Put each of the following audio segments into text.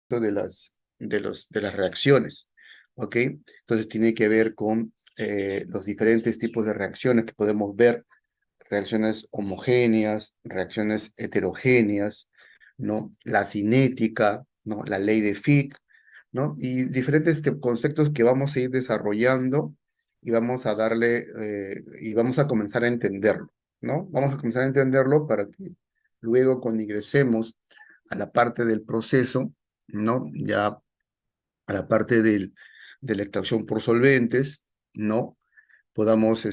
de las reacciones, ¿ok? Entonces tiene que ver con los diferentes tipos de reacciones que podemos ver, reacciones homogéneas, reacciones heterogéneas, ¿no? La cinética, ¿no? La ley de Fick, ¿no? Y diferentes conceptos que vamos a ir desarrollando y vamos a darle, y vamos a comenzar a entenderlo, ¿no? Vamos a comenzar a entenderlo para que luego cuando ingresemos a la parte del proceso, ¿no? Ya a la parte de la extracción por solventes, ¿no? Podamos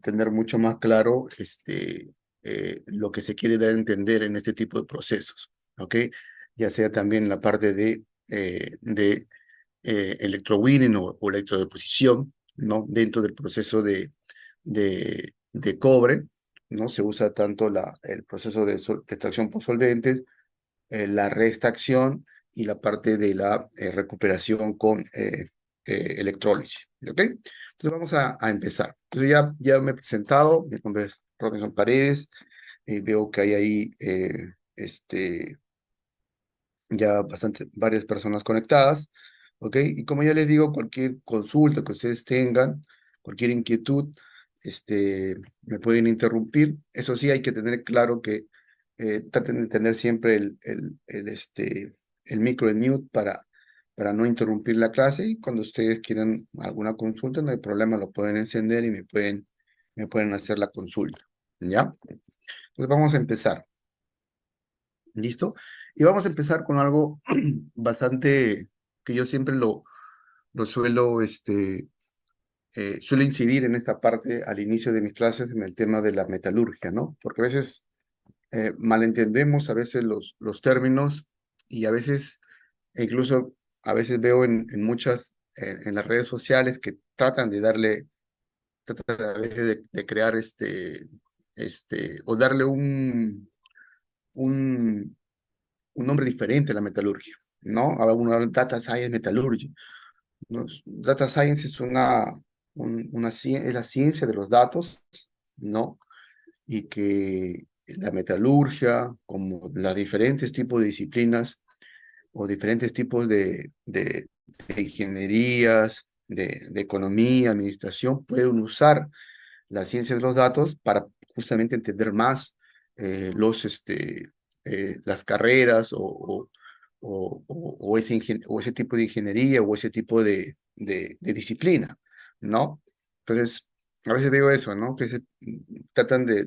tener mucho más claro lo que se quiere dar a entender en este tipo de procesos, ¿ok? Ya sea también la parte de electrowinning o electrodeposición, ¿no? Dentro del proceso de cobre, ¿no? Se usa tanto el proceso de extracción por solventes, la reextracción y la parte de la recuperación con electrólisis, ¿ok? Entonces vamos a empezar. Entonces ya me he presentado, mi nombre es Robinson Paredes, veo que hay ahí ya varias personas conectadas, ¿ok? Y como ya les digo, cualquier consulta que ustedes tengan, cualquier inquietud, me pueden interrumpir. Eso sí, hay que tener claro que traten de tener siempre el micro en mute para no interrumpir la clase, y cuando ustedes quieran alguna consulta, no hay problema, lo pueden encender y me pueden hacer la consulta, ¿ya? Entonces vamos a empezar. ¿Listo? Y vamos a empezar con algo bastante que yo siempre lo suelo incidir en esta parte al inicio de mis clases en el tema de la metalurgia, ¿no? Porque a veces malentendemos a veces los términos, y a veces, e incluso a veces veo en muchas, en las redes sociales, que tratan a veces de crear o darle un, un nombre diferente a la metalurgia, ¿no? Algunos data science metallurgy, ¿no? Data science es es la ciencia de los datos, ¿no? Y que la metalurgia, como los diferentes tipos de disciplinas o diferentes tipos de ingenierías, de economía, administración, pueden usar la ciencia de los datos para justamente entender más las carreras o ese tipo de ingeniería o ese tipo de disciplina, ¿no? Entonces, a veces veo eso, ¿no? Que tratan de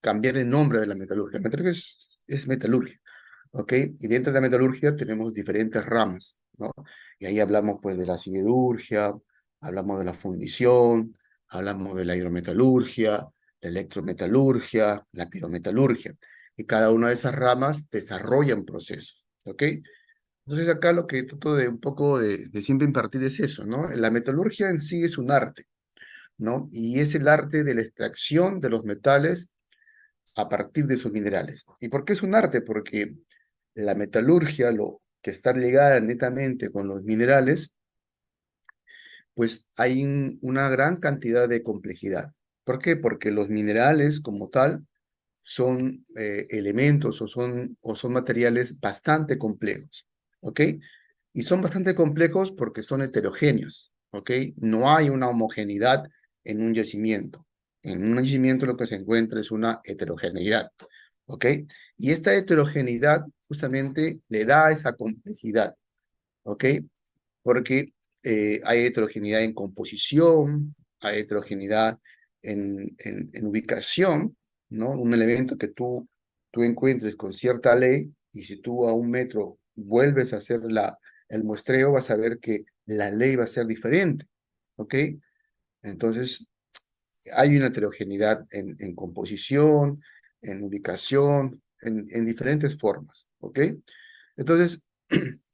cambiar el nombre de la metalurgia. La metalurgia es metalurgia, ¿ok? Y dentro de la metalurgia tenemos diferentes ramas, ¿no? Y ahí hablamos pues de la siderurgia, hablamos de la fundición, hablamos de la hidrometalurgia, la electrometalurgia, la pirometalurgia. Y cada una de esas ramas desarrollan procesos, ¿ok? Entonces acá lo que trato de un poco de siempre impartir es eso, ¿no? La metalurgia en sí es un arte, ¿no? Y es el arte de la extracción de los metales a partir de sus minerales. ¿Y por qué es un arte? Porque la metalurgia, lo que está ligada netamente con los minerales, pues hay una gran cantidad de complejidad. ¿Por qué? Porque los minerales como tal son elementos o son materiales bastante complejos, ¿ok? Y son bastante complejos porque son heterogéneos, ¿ok? No hay una homogeneidad en un yacimiento. En un yacimiento lo que se encuentra es una heterogeneidad, ¿ok? Y esta heterogeneidad justamente le da esa complejidad, ¿ok? Porque hay heterogeneidad en composición, hay heterogeneidad en ubicación, ¿no? Un elemento que tú encuentres con cierta ley, y si tú a 1 metro vuelves a hacer el muestreo, vas a ver que la ley va a ser diferente, ¿ok? Entonces, hay una heterogeneidad en composición, en ubicación, en diferentes formas, ¿ok? Entonces,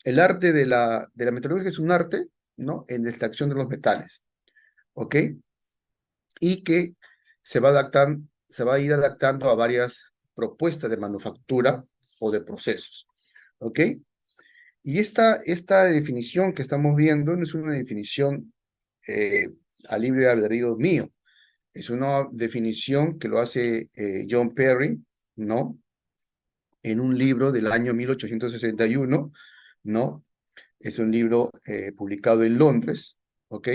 el arte de la metalurgia es un arte, ¿no? En la extracción de los metales, ¿ok? Y que se va a ir adaptando a varias propuestas de manufactura o de procesos, ¿ok? Y esta definición que estamos viendo no es una definición eh, a libre albedrío mío, es una definición que lo hace John Perry, ¿no? En un libro del año 1861, ¿no? Es un libro publicado en Londres, ¿ok?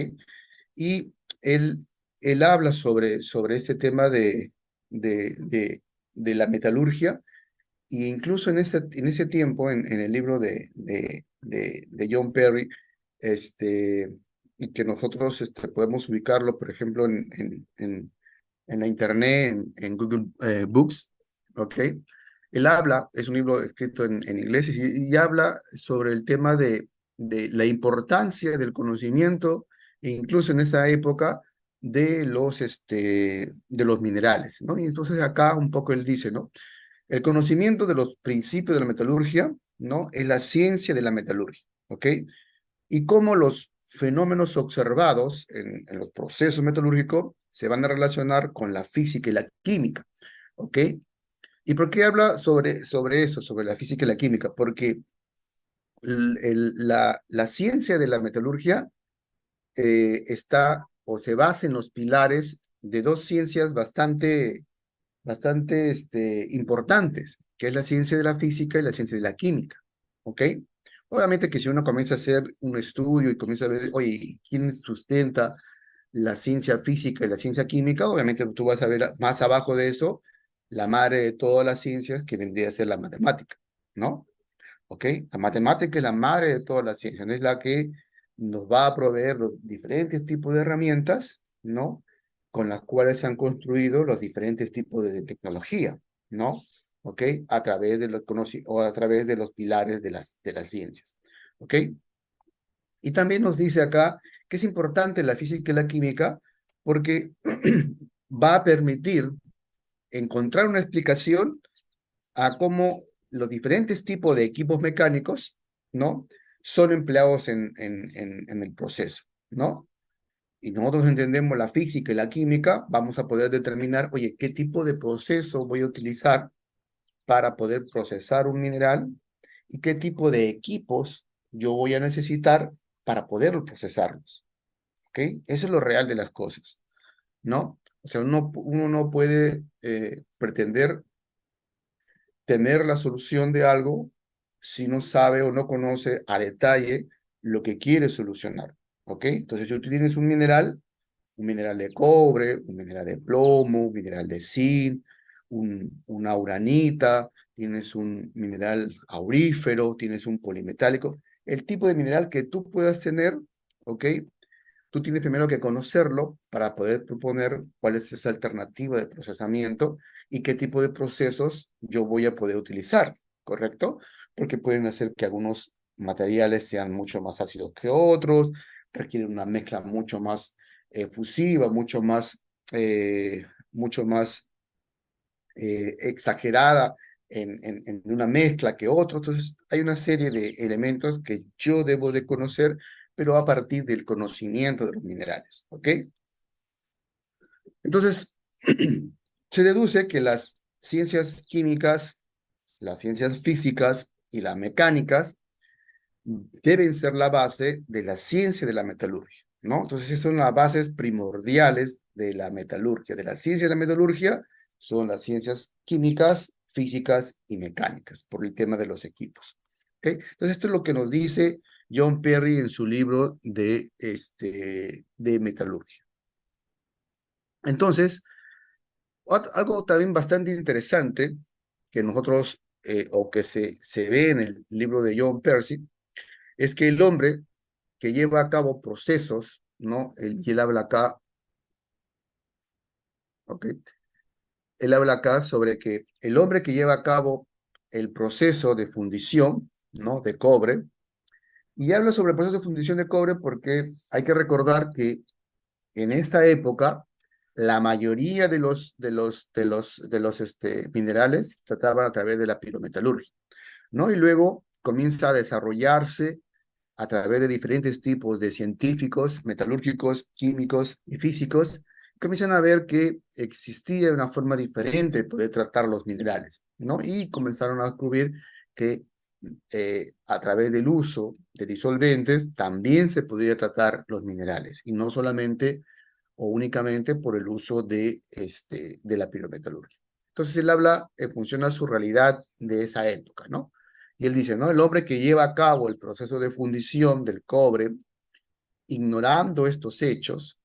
Y él, él habla sobre este tema de, de, de la metalurgia, e incluso en ese tiempo, en el libro de John Perry, y que nosotros podemos ubicarlo, por ejemplo, en la internet, en Google Books, ¿ok? Él habla, es un libro escrito en inglés, y habla sobre el tema de la importancia del conocimiento, e incluso en esa época, de los minerales, ¿no? Y entonces acá un poco él dice, ¿no? El conocimiento de los principios de la metalurgia, ¿no? Es la ciencia de la metalurgia, ¿ok? Y cómo los fenómenos observados en los procesos metalúrgicos se van a relacionar con la física y la química, ¿ok? ¿Y por qué habla sobre eso, sobre la física y la química? Porque la ciencia de la metalurgia está o se basa en los pilares de dos ciencias bastante importantes, que es la ciencia de la física y la ciencia de la química, ¿ok? Obviamente que si uno comienza a hacer un estudio y comienza a ver, oye, ¿quién sustenta la ciencia física y la ciencia química? Obviamente tú vas a ver más abajo de eso la madre de todas las ciencias, que vendría a ser la matemática, ¿no? ¿Ok? La matemática es la madre de todas las ciencias, es la que nos va a proveer los diferentes tipos de herramientas, ¿no? Con las cuales se han construido los diferentes tipos de tecnología, ¿no? ¿Ok? A través de o a través de los pilares de las ciencias, ¿ok? Y también nos dice acá que es importante la física y la química porque va a permitir encontrar una explicación a cómo los diferentes tipos de equipos mecánicos, ¿no? Son empleados en el proceso, ¿no? Y nosotros entendemos la física y la química, vamos a poder determinar, oye, ¿qué tipo de proceso voy a utilizar para poder procesar un mineral? ¿Y qué tipo de equipos yo voy a necesitar para poder procesarlos? ¿Ok? Eso es lo real de las cosas, ¿no? O sea, uno no puede pretender tener la solución de algo si no sabe o no conoce a detalle lo que quiere solucionar, ¿ok? Entonces, si tú tienes un mineral de cobre, un mineral de plomo, un mineral de zinc, una uranita, tienes un mineral aurífero, tienes un polimetálico, el tipo de mineral que tú puedas tener, ¿ok? Tú tienes primero que conocerlo para poder proponer cuál es esa alternativa de procesamiento y qué tipo de procesos yo voy a poder utilizar, ¿correcto? Porque pueden hacer que algunos materiales sean mucho más ácidos que otros, requieren una mezcla mucho más fusiva, mucho más exagerada en una mezcla que otro. Entonces, hay una serie de elementos que yo debo de conocer, pero a partir del conocimiento de los minerales, ¿ok? Entonces, se deduce que las ciencias químicas, las ciencias físicas y las mecánicas deben ser la base de la ciencia de la metalurgia, ¿no? Entonces, esas son las bases primordiales de la metalurgia. De la ciencia de la metalurgia son las ciencias químicas, físicas y mecánicas, por el tema de los equipos. ¿Okay? Entonces, esto es lo que nos dice John Perry en su libro de metalurgia. Entonces, algo también bastante interesante que nosotros, o que se ve en el libro de John Percy, es que el hombre que lleva a cabo procesos, ¿no? Y él habla acá, ¿ok? Él habla acá sobre que el hombre que lleva a cabo el proceso de fundición, ¿no? De cobre, y habla sobre el proceso de fundición de cobre porque hay que recordar que en esta época la mayoría de los minerales se trataban a través de la pirometalurgia, ¿no? Y luego comienza a desarrollarse a través de diferentes tipos de científicos, metalúrgicos, químicos y físicos, comienzan a ver que existía una forma diferente de poder tratar los minerales, ¿no? Y comenzaron a descubrir que a través del uso de disolventes también se podría tratar los minerales, y no solamente o únicamente por el uso de la pirometalurgia. Entonces él habla en función a su realidad de esa época, ¿no? Y él dice, ¿no? El hombre que lleva a cabo el proceso de fundición del cobre, ignorando estos hechos,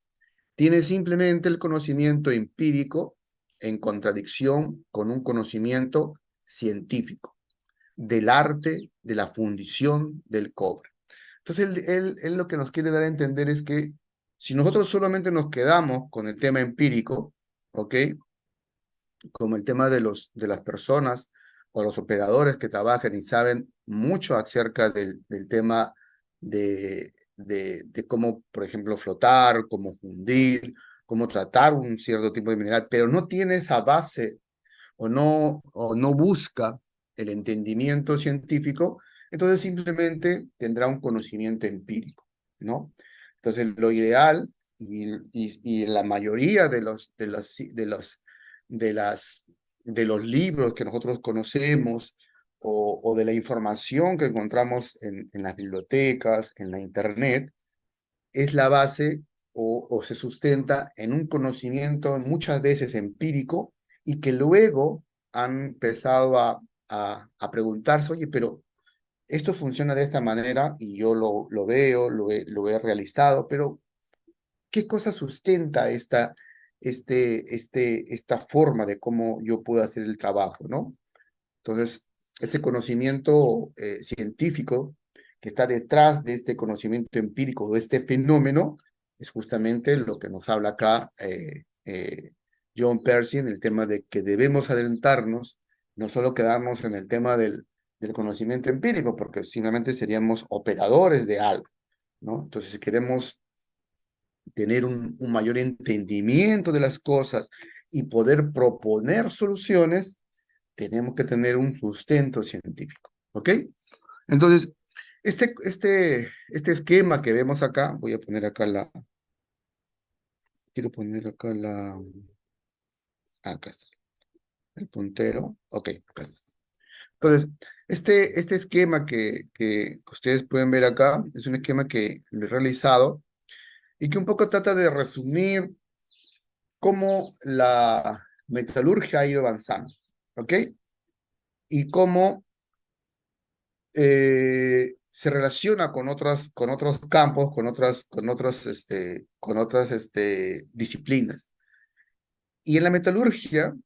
tiene simplemente el conocimiento empírico en contradicción con un conocimiento científico del arte de la fundición del cobre. Entonces, él lo que nos quiere dar a entender es que si nosotros solamente nos quedamos con el tema empírico, ¿ok? Como el tema de las personas o los operadores que trabajan y saben mucho acerca del tema de cómo, por ejemplo, flotar, cómo fundir, cómo tratar un cierto tipo de mineral, pero no tiene esa base o no busca el entendimiento científico, entonces simplemente tendrá un conocimiento empírico, ¿no? Entonces lo ideal y la mayoría de las, de los libros que nosotros conocemos o de la información que encontramos en las bibliotecas, en la internet, es la base o se sustenta en un conocimiento muchas veces empírico y que luego han empezado a preguntarse, oye, pero esto funciona de esta manera y yo lo veo, lo he realizado, pero ¿qué cosa sustenta esta forma de cómo yo puedo hacer el trabajo, ¿no? Entonces, ese conocimiento científico que está detrás de este conocimiento empírico, de este fenómeno, es justamente lo que nos habla acá John Percy en el tema de que debemos adelantarnos, no solo quedarnos en el tema del conocimiento empírico, porque simplemente seríamos operadores de algo, ¿no? Entonces, si queremos tener un mayor entendimiento de las cosas y poder proponer soluciones, tenemos que tener un sustento científico, ¿ok? Entonces, este esquema que vemos acá, voy a poner acá quiero poner acá está, el puntero, ok, acá está. Entonces, este esquema que ustedes pueden ver acá, es un esquema que lo he realizado y que un poco trata de resumir cómo la metalurgia ha ido avanzando, ¿ok? Y cómo se relaciona con otros campos, con otras disciplinas. Y en la metalurgia,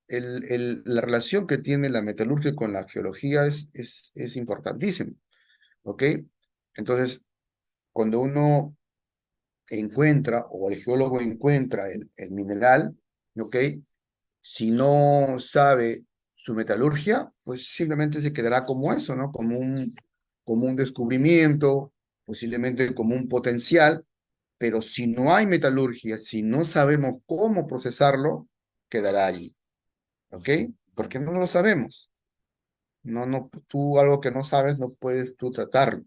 la relación que tiene la metalurgia con la geología es importantísima, ¿ok? Entonces, cuando uno encuentra, o el geólogo encuentra el mineral, ¿ok? Si no sabe su metalurgia, pues simplemente se quedará como eso, ¿no? Como un descubrimiento, posiblemente como un potencial, pero si no hay metalurgia, si no sabemos cómo procesarlo, quedará allí, ¿ok? Porque no lo sabemos. Tú algo que no sabes no puedes tú tratarlo,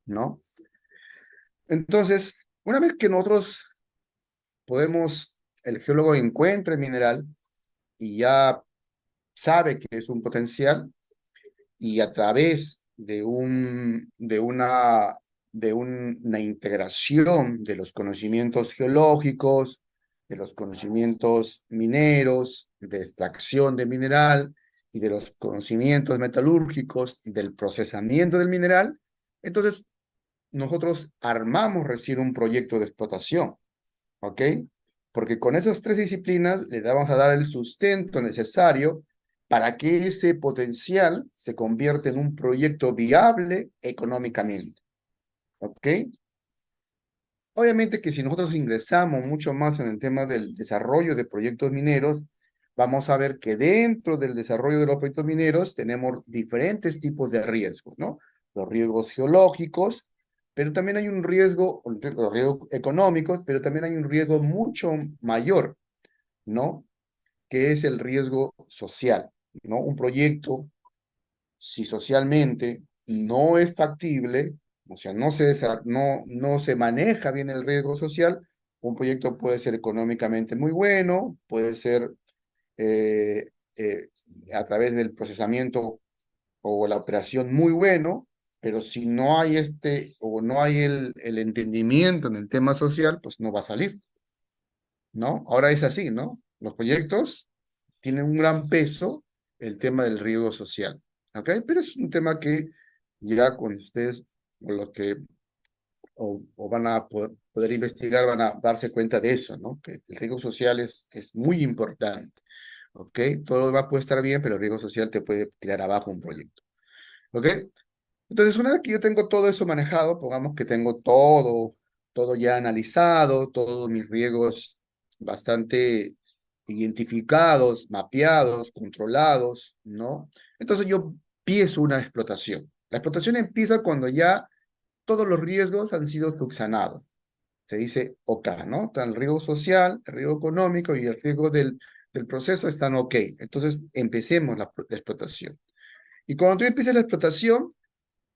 ¿no? Entonces, una vez que nosotros el geólogo encuentra el mineral y ya sabe que es un potencial, y a través de una integración de los conocimientos geológicos, de los conocimientos mineros, de extracción de mineral y de los conocimientos metalúrgicos, del procesamiento del mineral, entonces nosotros armamos recién un proyecto de explotación, ¿ok? Porque con esas tres disciplinas le vamos a dar el sustento necesario para que ese potencial se convierta en un proyecto viable económicamente, ¿ok? Obviamente que si nosotros ingresamos mucho más en el tema del desarrollo de proyectos mineros, vamos a ver que dentro del desarrollo de los proyectos mineros tenemos diferentes tipos de riesgos, ¿no? Los riesgos geológicos, pero también hay un riesgo, los riesgos económicos, pero también hay un riesgo mucho mayor, ¿no? Que es el riesgo social, ¿no? Un proyecto, si socialmente no es factible, o sea, no se maneja bien el riesgo social, un proyecto puede ser económicamente muy bueno, puede ser eh, eh, a través del procesamiento o la operación muy bueno, pero si no hay o no hay el entendimiento en el tema social, pues no va a salir, ¿no? Ahora es así, ¿no? Los proyectos tienen un gran peso el tema del riesgo social. ¿ok? Pero es un tema que ya con ustedes, o los que o van a poder investigar, van a darse cuenta de eso, ¿no? Que el riesgo social es muy importante, ¿ok? Todo lo demás puede estar bien, pero el riesgo social te puede tirar abajo un proyecto, ¿ok? Entonces, una vez que yo tengo todo eso manejado, pongamos que tengo todo ya analizado, todos mis riesgos bastante identificados, mapeados, controlados, ¿no? Entonces yo empiezo una explotación. La explotación empieza cuando ya todos los riesgos han sido subsanados. Se dice OK, ¿no? Está el riesgo social, el riesgo económico y el riesgo del proceso están OK. Entonces empecemos la explotación. Y cuando tú empiezas la explotación,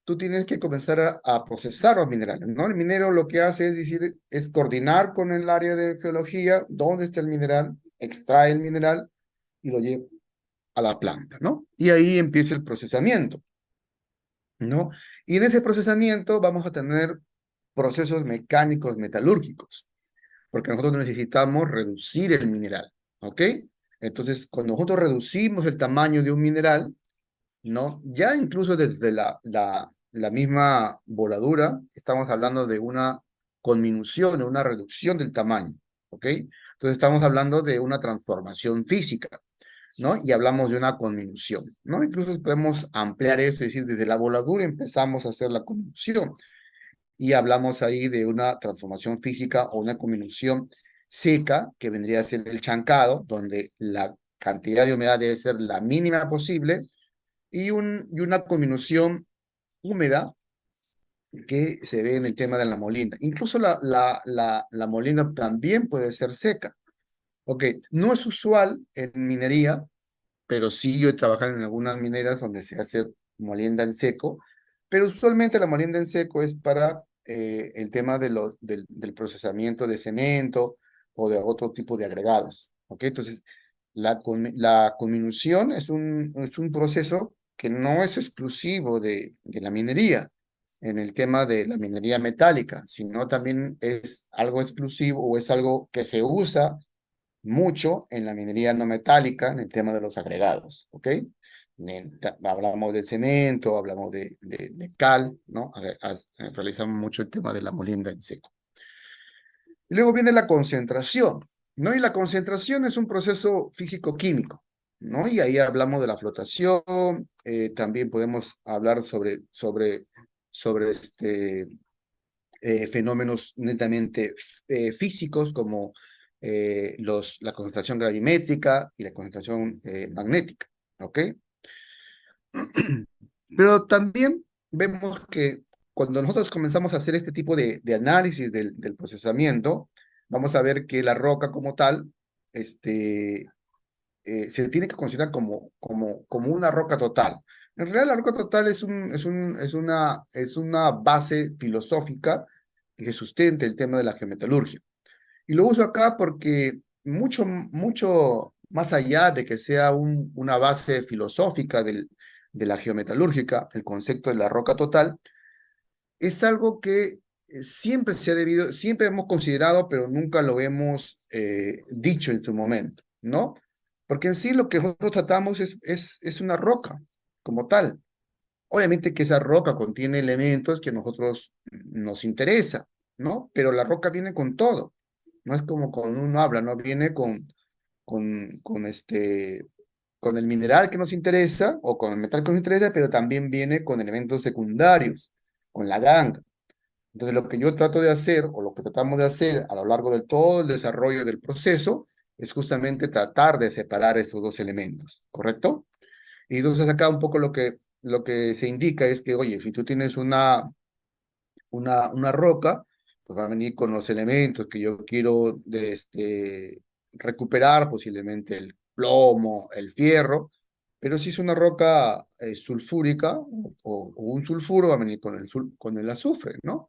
tú tienes que comenzar a procesar los minerales, ¿no? El minero lo que hace es decir, es coordinar con el área de geología dónde está el mineral, extrae el mineral y lo lleva a la planta, ¿no? Y ahí empieza el procesamiento, ¿no? Y en ese procesamiento vamos a tener procesos mecánicos metalúrgicos, porque nosotros necesitamos reducir el mineral, ¿ok? Entonces, cuando nosotros reducimos el tamaño de un mineral, ¿no? Ya incluso desde la misma voladura, estamos hablando de una conminución, una reducción del tamaño, ¿ok? Entonces estamos hablando de una transformación física, ¿no? Y hablamos de una conminución, ¿no? Incluso podemos ampliar eso, es decir, desde la voladura empezamos a hacer la conminución y hablamos ahí de una transformación física o una conminución seca, que vendría a ser el chancado, donde la cantidad de humedad debe ser la mínima posible y una conminución húmeda que se ve en el tema de la molinda. Incluso la molinda también puede ser seca. Ok, no es usual en minería, pero sí yo he trabajado en algunas mineras donde se hace molienda en seco, pero usualmente la molienda en seco es para el tema del procesamiento de cemento o de otro tipo de agregados. Ok, entonces la conminución es un proceso que no es exclusivo de la minería en el tema de la minería metálica, sino también es algo exclusivo o es algo que se usa mucho en la minería no metálica, en el tema de los agregados, ¿ok? Hablamos de cemento, hablamos de cal, ¿no? Realizamos mucho el tema de la molienda en seco. Y luego viene la concentración, ¿no? Y la concentración es un proceso físico-químico, ¿no? Y ahí hablamos de la flotación, también podemos hablar sobre fenómenos netamente físicos como la concentración gravimétrica y la concentración magnética, ¿ok? Pero también vemos que cuando nosotros comenzamos a hacer este tipo de análisis del procesamiento, vamos a ver que la roca como tal, se tiene que considerar como una roca total. En realidad la roca total es una base filosófica que sustenta el tema de la geometalurgia. Y lo uso acá porque mucho más allá de que sea una base filosófica de la geometalúrgica, el concepto de la roca total, es algo que siempre hemos considerado, pero nunca lo hemos dicho en su momento, ¿no? Porque en sí lo que nosotros tratamos es una roca como tal. Obviamente que esa roca contiene elementos que a nosotros nos interesa, ¿no? Pero la roca viene con todo. No es como cuando uno habla, ¿no? Viene con el mineral que nos interesa o con el metal que nos interesa, pero también viene con elementos secundarios, con la ganga. Entonces, lo que yo trato de hacer, o lo que tratamos de hacer a lo largo de todo el desarrollo del proceso, es justamente tratar de separar estos dos elementos, ¿correcto? Y entonces acá un poco lo que se indica es que, oye, si tú tienes una roca, pues va a venir con los elementos que yo quiero recuperar, posiblemente el plomo, el fierro, pero si es una roca sulfúrica o un sulfuro, va a venir con el azufre, ¿no?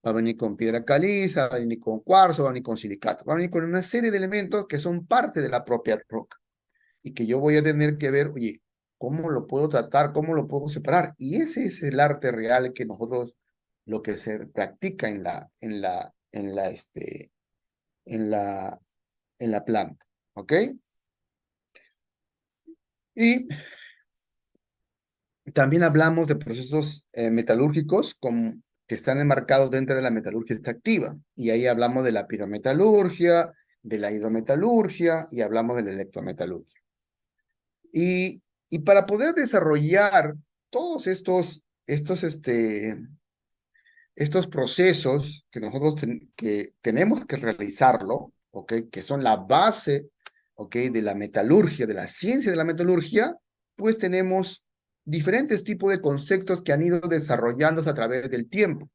Va a venir con piedra caliza, va a venir con cuarzo, va a venir con silicato, va a venir con una serie de elementos que son parte de la propia roca y que yo voy a tener que ver, oye, ¿cómo lo puedo tratar? ¿Cómo lo puedo separar? Y ese es el arte real que nosotros, lo que se practica en la, en la planta, ¿ok? Y También hablamos de procesos metalúrgicos que están enmarcados dentro de la metalurgia extractiva. Y ahí hablamos de la pirometalurgia, de la hidrometalurgia y hablamos de la electrometalurgia. Y para poder desarrollar todos estos procesos que nosotros que tenemos que realizarlo, ¿ok? Que son la base, ¿ok? De la metalurgia, de la ciencia de la metalurgia, pues tenemos diferentes tipos de conceptos que han ido desarrollándose a través del tiempo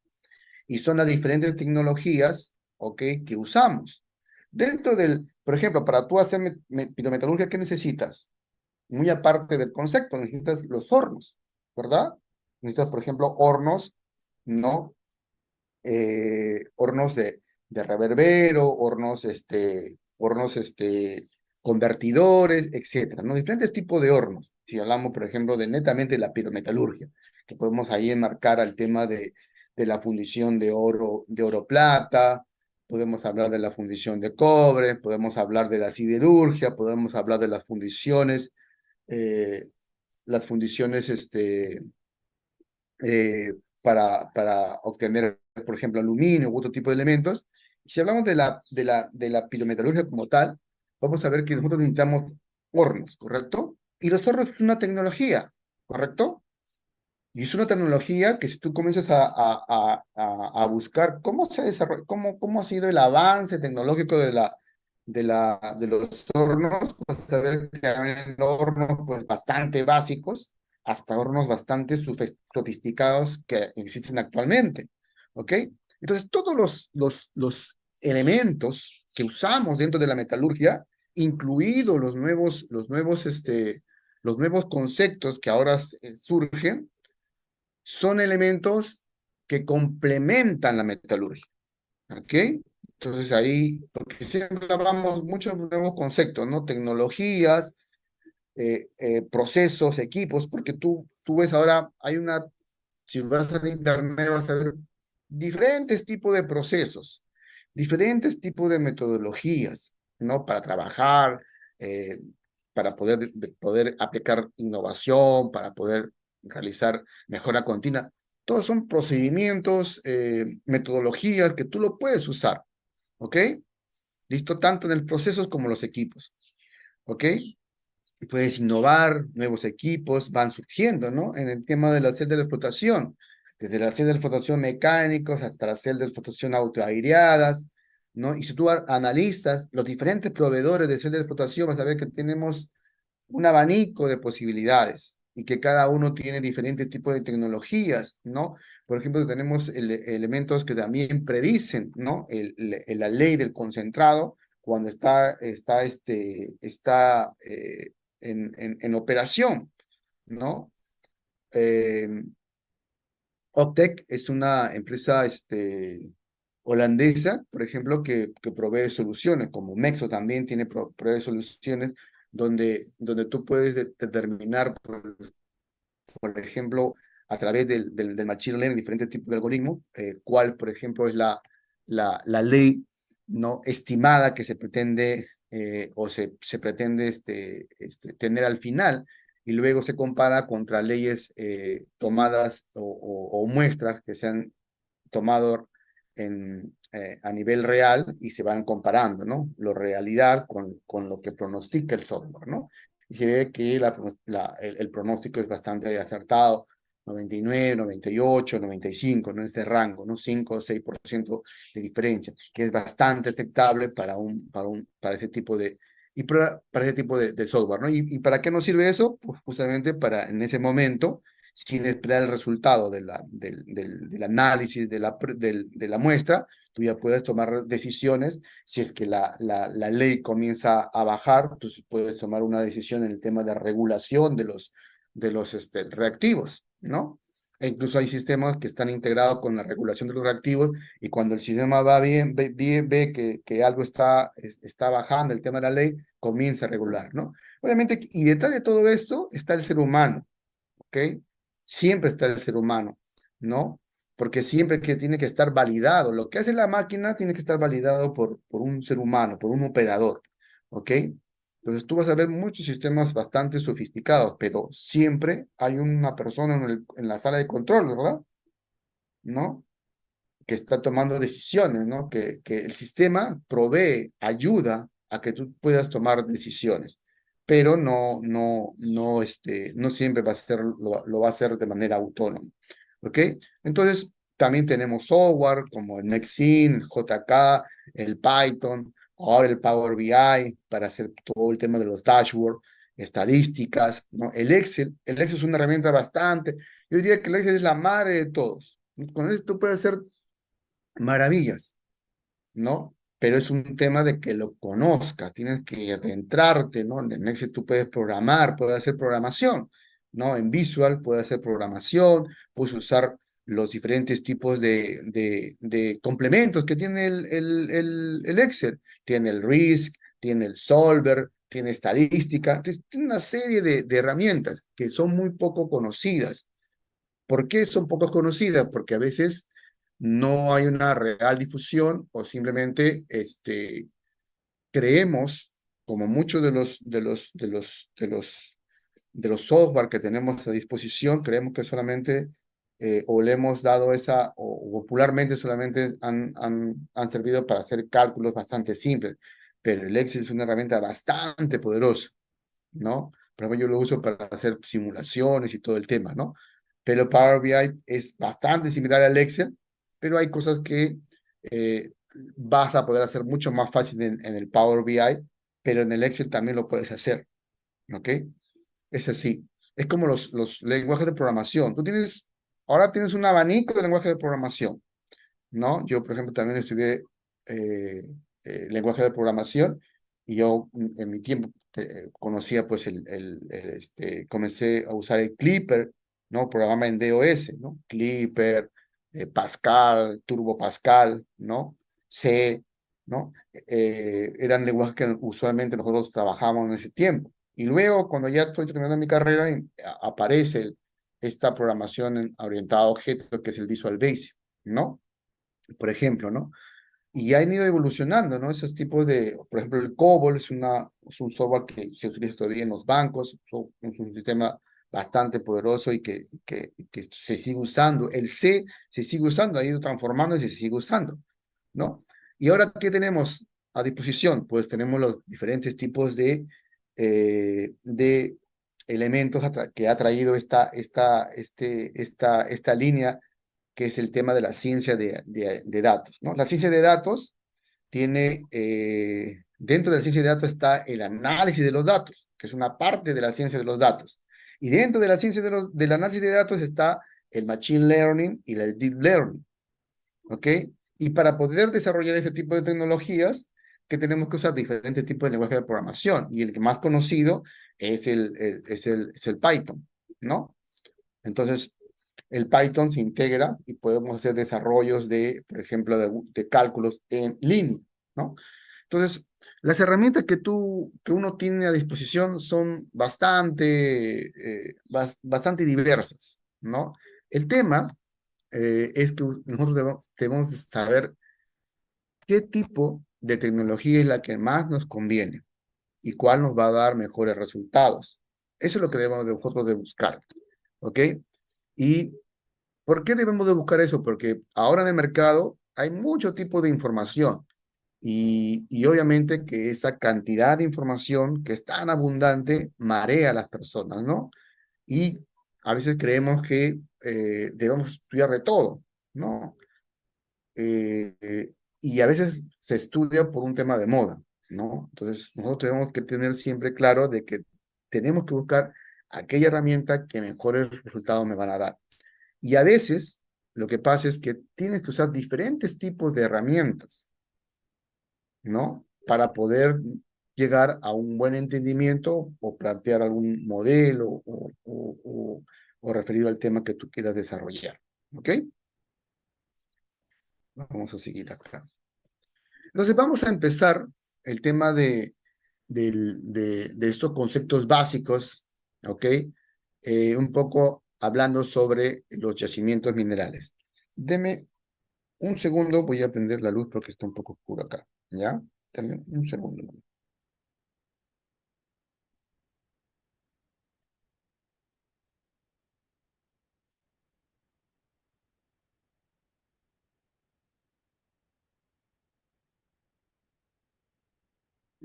y son las diferentes tecnologías, ¿ok? Que usamos. Dentro del, por ejemplo, para tú hacer pirometalurgia, ¿qué necesitas? Muy aparte del concepto, necesitas los hornos, ¿verdad? Necesitas, por ejemplo, hornos, ¿no? Hornos de reverbero, hornos convertidores, etcétera, ¿no? Diferentes tipos de hornos. Si hablamos, por ejemplo, de netamente la pirometalurgia, que podemos ahí enmarcar al tema de la fundición de oro plata, podemos hablar de la fundición de cobre, podemos hablar de la siderurgia, podemos hablar de eh, las fundiciones eh, para obtener, por ejemplo, aluminio u otro tipo de elementos. Si hablamos de la pirometalurgia como tal, vamos a ver que nosotros necesitamos hornos, ¿correcto? Y los hornos es una tecnología, ¿correcto? Y es una tecnología que si tú comienzas a buscar cómo se desarrolla, cómo ha sido el avance tecnológico de los hornos, vas a ver que hay hornos pues, bastante básicos hasta hornos bastante sofisticados que existen actualmente. ¿Ok? Entonces, todos los elementos que usamos dentro de la metalurgia, incluidos los nuevos conceptos que ahora surgen, son elementos que complementan la metalurgia, ¿ok? Entonces ahí, porque siempre hablamos muchos nuevos conceptos, ¿no? Tecnologías, procesos, equipos, porque tú ves ahora, si vas a internet vas a ver diferentes tipos de procesos, diferentes tipos de metodologías, ¿no? Para trabajar, eh, para poder aplicar innovación, para poder realizar mejora continua. Todos son procedimientos, metodologías que tú lo puedes usar, ¿ok? Listo, tanto en el proceso como en los equipos, ¿ok? Puedes innovar, nuevos equipos van surgiendo, ¿no? En el tema de la celda de explotación, desde las celdas de explotación mecánicos hasta las celdas de explotación autoaireadas, ¿no? Y si tú analizas los diferentes proveedores de celdas de explotación, vas a ver que tenemos un abanico de posibilidades y que cada uno tiene diferentes tipos de tecnologías, ¿no? Por ejemplo, tenemos elementos que también predicen, ¿no? La ley del concentrado cuando está en operación, ¿no? Eh, Optec es una empresa holandesa, por ejemplo, que provee soluciones, como Mexo también provee soluciones donde tú puedes determinar, por ejemplo, a través del machine learning, diferentes tipos de algoritmos, cuál, por ejemplo, es la ley no estimada que se pretende o se pretende tener al final, y luego se compara contra leyes tomadas o muestras que se han tomado a nivel real y se van comparando, ¿no? Lo realidad con lo que pronostica el software, ¿no? Y se ve que el pronóstico es bastante acertado, 99, 98, 95, ¿no? En este rango, ¿no? 5 o 6% de diferencia, que es bastante aceptable para ese tipo para ese tipo de software, ¿no? ¿Y para qué nos sirve eso? Pues justamente para en ese momento sin esperar el resultado del análisis de la muestra, tú ya puedes tomar decisiones. Si es que la ley comienza a bajar, tú puedes tomar una decisión en el tema de regulación de los reactivos, ¿no? E incluso hay sistemas que están integrados con la regulación de los reactivos y cuando el sistema va bien, ve que algo está bajando el tema de la ley, comienza a regular, ¿no? Obviamente, y detrás de todo esto está el ser humano, ¿ok? Siempre está el ser humano, ¿no? Porque siempre que tiene que estar validado. Lo que hace la máquina tiene que estar validado por un ser humano, por un operador, ¿ok? Entonces tú vas a ver muchos sistemas bastante sofisticados, pero siempre hay una persona en la sala de control, ¿verdad? ¿No? Que está tomando decisiones, ¿no? Que el sistema provee ayuda a que tú puedas tomar decisiones, pero no siempre va a ser, lo va a hacer de manera autónoma, ¿ok? Entonces, también tenemos software como el Nexin, JK, el Python, ahora el Power BI para hacer todo el tema de los dashboards, estadísticas, ¿no? El Excel es una herramienta bastante, yo diría que el Excel es la madre de todos. Con eso tú puedes hacer maravillas, ¿no? Pero es un tema de que lo conozcas, tienes que adentrarte, ¿no? En Excel tú puedes programar, puedes hacer programación, ¿no? En Visual puedes hacer programación, puedes usar los diferentes tipos de complementos que tiene el Excel. Tiene el Risk, tiene el Solver, tiene estadística, tiene una serie de herramientas que son muy poco conocidas. ¿Por qué son poco conocidas? Porque a veces no hay una real difusión o simplemente creemos, como muchos de los software que tenemos a disposición, creemos que solamente o le hemos dado o popularmente solamente han servido para hacer cálculos bastante simples, pero el Excel es una herramienta bastante poderosa, ¿no? Por ejemplo, yo lo uso para hacer simulaciones y todo el tema, ¿no? Pero Power BI es bastante similar al Excel, pero hay cosas que eh, vas a poder hacer mucho más fácil en el Power BI, pero en el Excel también lo puedes hacer, ¿ok? Es así. Es como los lenguajes de programación. Ahora tienes un abanico de lenguajes de programación, ¿no? Yo, por ejemplo, también estudié eh, lenguaje de programación y yo en mi tiempo conocía, pues, comencé a usar el Clipper, ¿no? Programa en DOS, ¿no? Clipper, Pascal, Turbo Pascal, ¿no? C, ¿no? Eran lenguajes que usualmente nosotros trabajábamos en ese tiempo. Y luego, cuando ya estoy terminando mi carrera, aparece esta programación orientada a objetos, que es el Visual Basic, ¿no? Por ejemplo, ¿no? Y han ido evolucionando, ¿no? Esos tipos por ejemplo, el COBOL es un software que se utiliza todavía en los bancos, es un sistema bastante poderoso y que se sigue usando. El C se sigue usando, ha ido transformando y se sigue usando, ¿no? Y ahora, ¿qué tenemos a disposición? Pues tenemos los diferentes tipos de elementos que ha traído esta línea, que es el tema de la ciencia de datos, ¿no? La ciencia de datos dentro de la ciencia de datos está el análisis de los datos, que es una parte de la ciencia de los datos. Y dentro de la ciencia del análisis de datos está el machine learning y el deep learning, ¿ok? Y para poder desarrollar este tipo de tecnologías, que tenemos que usar diferentes tipos de lenguaje de programación. Y el que más conocido es el Python, ¿no? Entonces, el Python se integra y podemos hacer desarrollos por ejemplo, de cálculos en línea, ¿no? Entonces, las herramientas que uno tiene a disposición son bastante diversas, ¿no? El tema es que nosotros debemos saber qué tipo de tecnología es la que más nos conviene y cuál nos va a dar mejores resultados. Eso es lo que debemos de nosotros de buscar, ¿ok? Y ¿por qué debemos de buscar eso? Porque ahora en el mercado hay mucho tipo de información y obviamente que esa cantidad de información que es tan abundante marea a las personas, ¿no? Y a veces creemos que debemos estudiar de todo, ¿no? Eh, eh, y a veces se estudia por un tema de moda, ¿no? Entonces nosotros tenemos que tener siempre claro de que tenemos que buscar aquella herramienta que mejores resultados me van a dar. Y a veces lo que pasa es que tienes que usar diferentes tipos de herramientas, ¿no? Para poder llegar a un buen entendimiento o plantear algún modelo o referido al tema que tú quieras desarrollar, ¿ok? Vamos a seguir acá. Entonces vamos a empezar el tema de estos conceptos básicos, ¿ok? Un poco hablando sobre los yacimientos minerales. Deme un segundo, voy a prender la luz porque está un poco oscuro acá, ¿ya? Dame un segundo.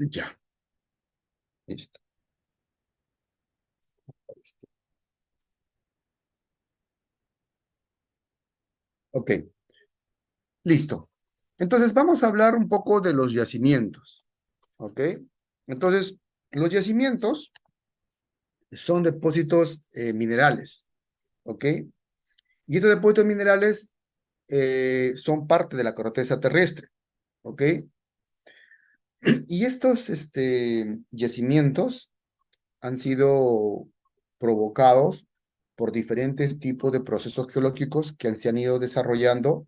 Ya, listo. Ok, listo. Entonces vamos a hablar un poco de los yacimientos. ¿Ok? Entonces, los yacimientos son depósitos minerales. ¿Ok? Y estos depósitos minerales son parte de la corteza terrestre. ¿Ok? Y estos yacimientos han sido provocados por diferentes tipos de procesos geológicos que se han ido desarrollando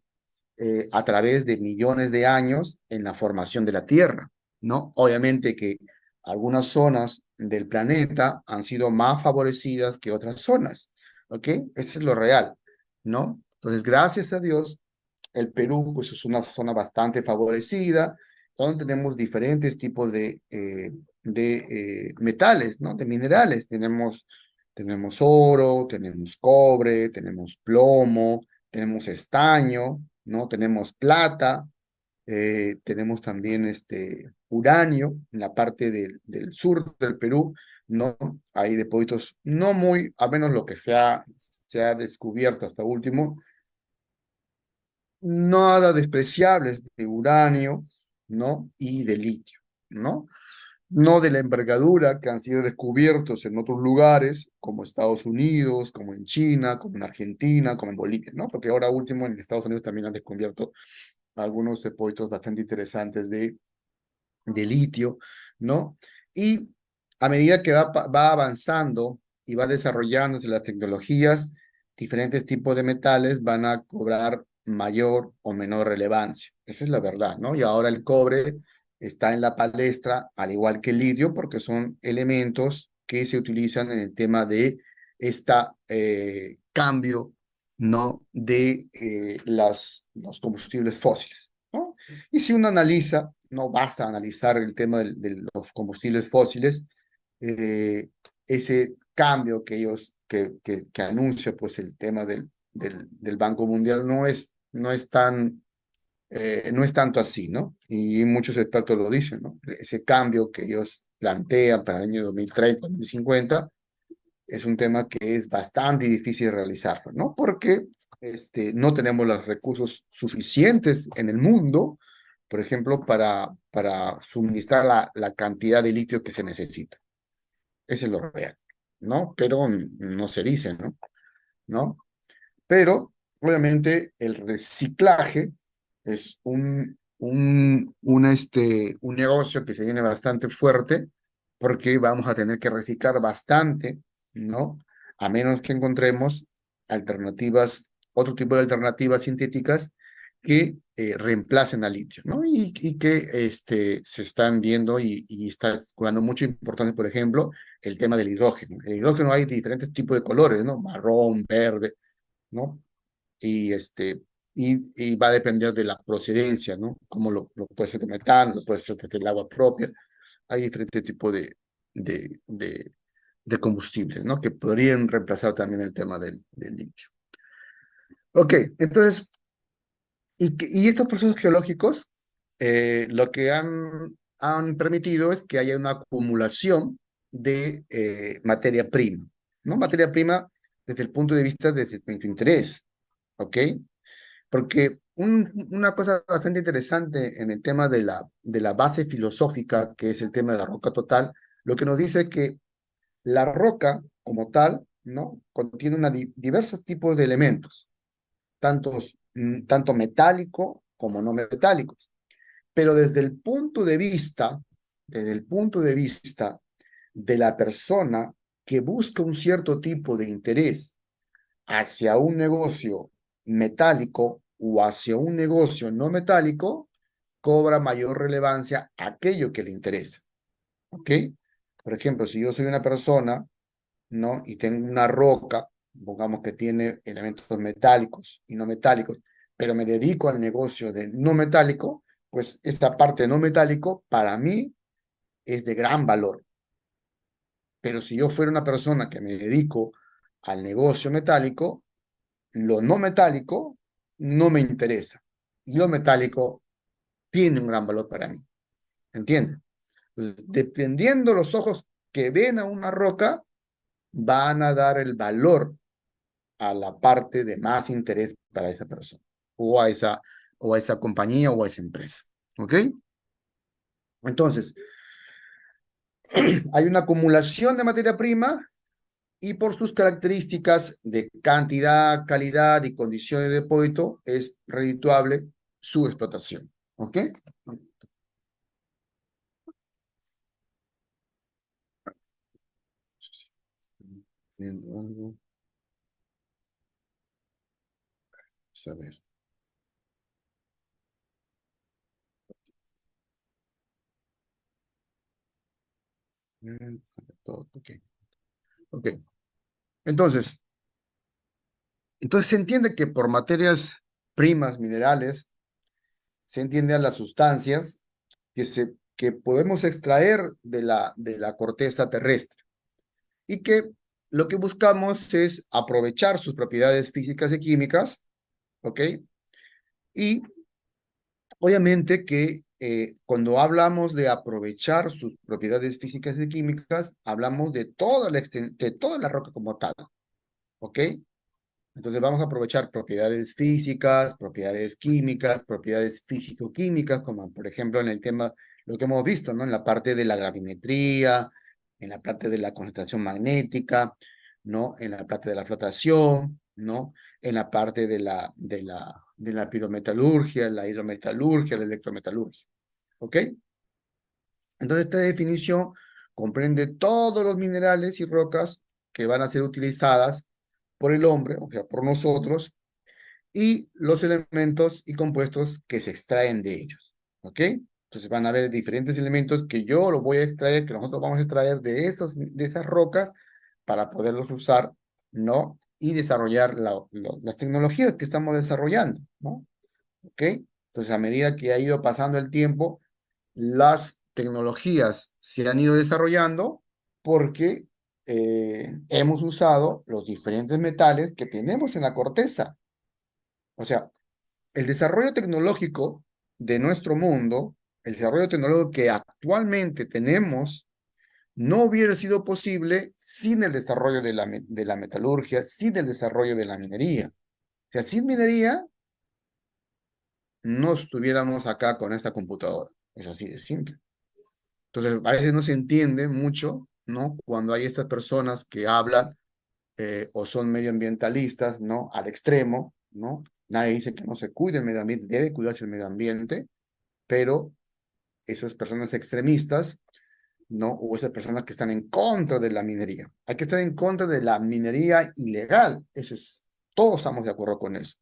a través de millones de años en la formación de la Tierra, ¿no? Obviamente que algunas zonas del planeta han sido más favorecidas que otras zonas, ¿ok? Eso es lo real, ¿no? Entonces, gracias a Dios, el Perú, pues es una zona bastante favorecida, donde tenemos diferentes tipos de metales, ¿no? De minerales. Tenemos oro, tenemos cobre, tenemos plomo, tenemos estaño, ¿no? Tenemos plata, tenemos también uranio en la parte del sur del Perú, ¿no? Hay depósitos no muy, a menos lo que se ha descubierto hasta último, nada despreciables de uranio, ¿no? Y de litio, ¿no? No de la envergadura que han sido descubiertos en otros lugares, como Estados Unidos, como en China, como en Argentina, como en Bolivia, ¿no? Porque ahora último en Estados Unidos también han descubierto algunos depósitos bastante interesantes de litio, ¿no? Y a medida que va avanzando y va desarrollándose las tecnologías, diferentes tipos de metales van a cobrar mayor o menor relevancia. Esa es la verdad, ¿no? Y ahora el cobre está en la palestra, al igual que el litio, porque son elementos que se utilizan en el tema de cambio, ¿no? De los combustibles fósiles, ¿no? Y si uno analiza, no basta analizar el tema de los combustibles fósiles, eh, ese cambio que anuncia pues el tema del Banco Mundial no es tanto así, ¿no? Y muchos expertos lo dicen, ¿no? Ese cambio que ellos plantean para el año 2030, 2050, es un tema que es bastante difícil de realizarlo, ¿no? Porque no tenemos los recursos suficientes en el mundo, por ejemplo, para suministrar la cantidad de litio que se necesita. Ese es lo real, ¿no? Pero no se dice, ¿no? ¿No? Pero, obviamente, el reciclaje es un negocio que se viene bastante fuerte porque vamos a tener que reciclar bastante, ¿no? A menos que encontremos alternativas, otro tipo de alternativas sintéticas que reemplacen al litio, ¿no? Y que se están viendo y está jugando mucha importancia, por ejemplo, el tema del hidrógeno. El hidrógeno hay diferentes tipos de colores, ¿no? Marrón, verde, ¿no? Y, y va a depender de la procedencia, ¿no? Como lo puede ser de metano, lo puede ser del agua propia. Hay diferentes tipos de combustibles, ¿no? Que podrían reemplazar también el tema del litio. Ok, entonces, y estos procesos geológicos lo que han permitido es que haya una acumulación de materia prima, ¿no? Materia prima desde el punto de vista de tu interés, ¿ok? Porque una cosa bastante interesante en el tema de la base filosófica, que es el tema de la roca total, lo que nos dice que la roca como tal, ¿no? Contiene diversos tipos de elementos, tanto metálico como no metálicos. Pero desde el punto de vista de la persona que busca un cierto tipo de interés hacia un negocio metálico o hacia un negocio no metálico, cobra mayor relevancia aquello que le interesa, ¿ok? Por ejemplo, si yo soy una persona, ¿no? Y tengo una roca, pongamos que tiene elementos metálicos y no metálicos, pero me dedico al negocio de no metálico, pues esta parte de no metálico para mí es de gran valor. Pero si yo fuera una persona que me dedico al negocio metálico, lo no metálico no me interesa. Y lo metálico tiene un gran valor para mí. ¿Entiendes? Entonces, dependiendo los ojos que ven a una roca, van a dar el valor a la parte de más interés para esa persona, o a esa compañía, o a esa empresa. ¿Ok? Entonces, hay una acumulación de materia prima y por sus características de cantidad, calidad y condiciones de depósito es redituable su explotación. ¿Ok? Viendo algo, a ver. Todo, ok. Ok. Entonces, entonces se entiende que por materias primas, minerales, se entiende a las sustancias que podemos extraer de la corteza terrestre y que lo que buscamos es aprovechar sus propiedades físicas y químicas, ¿ok? Y obviamente que cuando hablamos de aprovechar sus propiedades físicas y químicas, hablamos de de toda la roca como tal, ¿ok? Entonces vamos a aprovechar propiedades físicas, propiedades químicas, propiedades físico-químicas, como por ejemplo en el tema, lo que hemos visto, ¿no? En la parte de la gravimetría, en la parte de la concentración magnética, ¿no? En la parte de la flotación, ¿no? En la parte de la pirometalurgia, la hidrometalurgia, la electrometalurgia, ¿ok? Entonces esta definición comprende todos los minerales y rocas que van a ser utilizadas por el hombre, o sea, por nosotros, y los elementos y compuestos que se extraen de ellos. ¿Ok? Entonces van a haber diferentes elementos que yo los voy a extraer, que nosotros vamos a extraer de esas rocas para poderlos usar, ¿no? Y desarrollar las tecnologías que estamos desarrollando, ¿no? ¿Ok? Entonces, a medida que ha ido pasando el tiempo, las tecnologías se han ido desarrollando porque hemos usado los diferentes metales que tenemos en la corteza. O sea, el desarrollo tecnológico de nuestro mundo, el desarrollo tecnológico que actualmente tenemos, no hubiera sido posible sin el desarrollo de la metalurgia, sin el desarrollo de la minería. O sea, sin minería, no estuviéramos acá con esta computadora. Es así de simple. Entonces, a veces no se entiende mucho, ¿no? Cuando hay estas personas que hablan o son medioambientalistas, ¿no? Al extremo, ¿no? Nadie dice que no se cuide el medio ambiente, debe cuidarse el medio ambiente, pero esas personas extremistas, ¿no? O esas personas que están en contra de la minería. Hay que estar en contra de la minería ilegal, eso es, todos estamos de acuerdo con eso,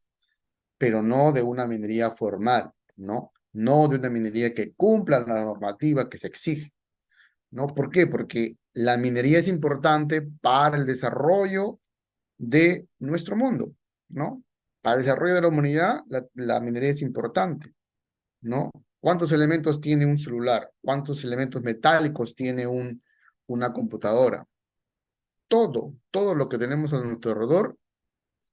pero no de una minería formal, ¿no? No de una minería que cumpla la normativa que se exige, ¿no? ¿Por qué? Porque la minería es importante para el desarrollo de nuestro mundo, ¿no? Para el desarrollo de la humanidad, la minería es importante, ¿no? ¿Cuántos elementos tiene un celular? ¿Cuántos elementos metálicos tiene una computadora? Todo lo que tenemos a nuestro alrededor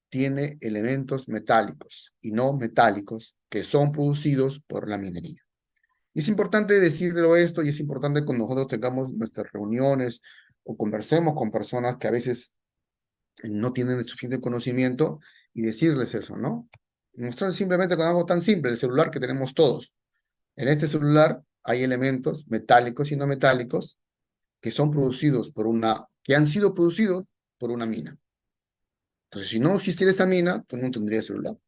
tiene elementos metálicos y no metálicos que son producidos por la minería. Y es importante decirlo esto y es importante cuando nosotros tengamos nuestras reuniones o conversemos con personas que a veces no tienen el suficiente conocimiento y decirles eso, ¿no? Mostrar simplemente con algo tan simple, el celular que tenemos todos. En este celular hay elementos metálicos y no metálicos que son producidos que han sido producidos por una mina. Entonces, si no existiera esta mina, pues no tendría celular.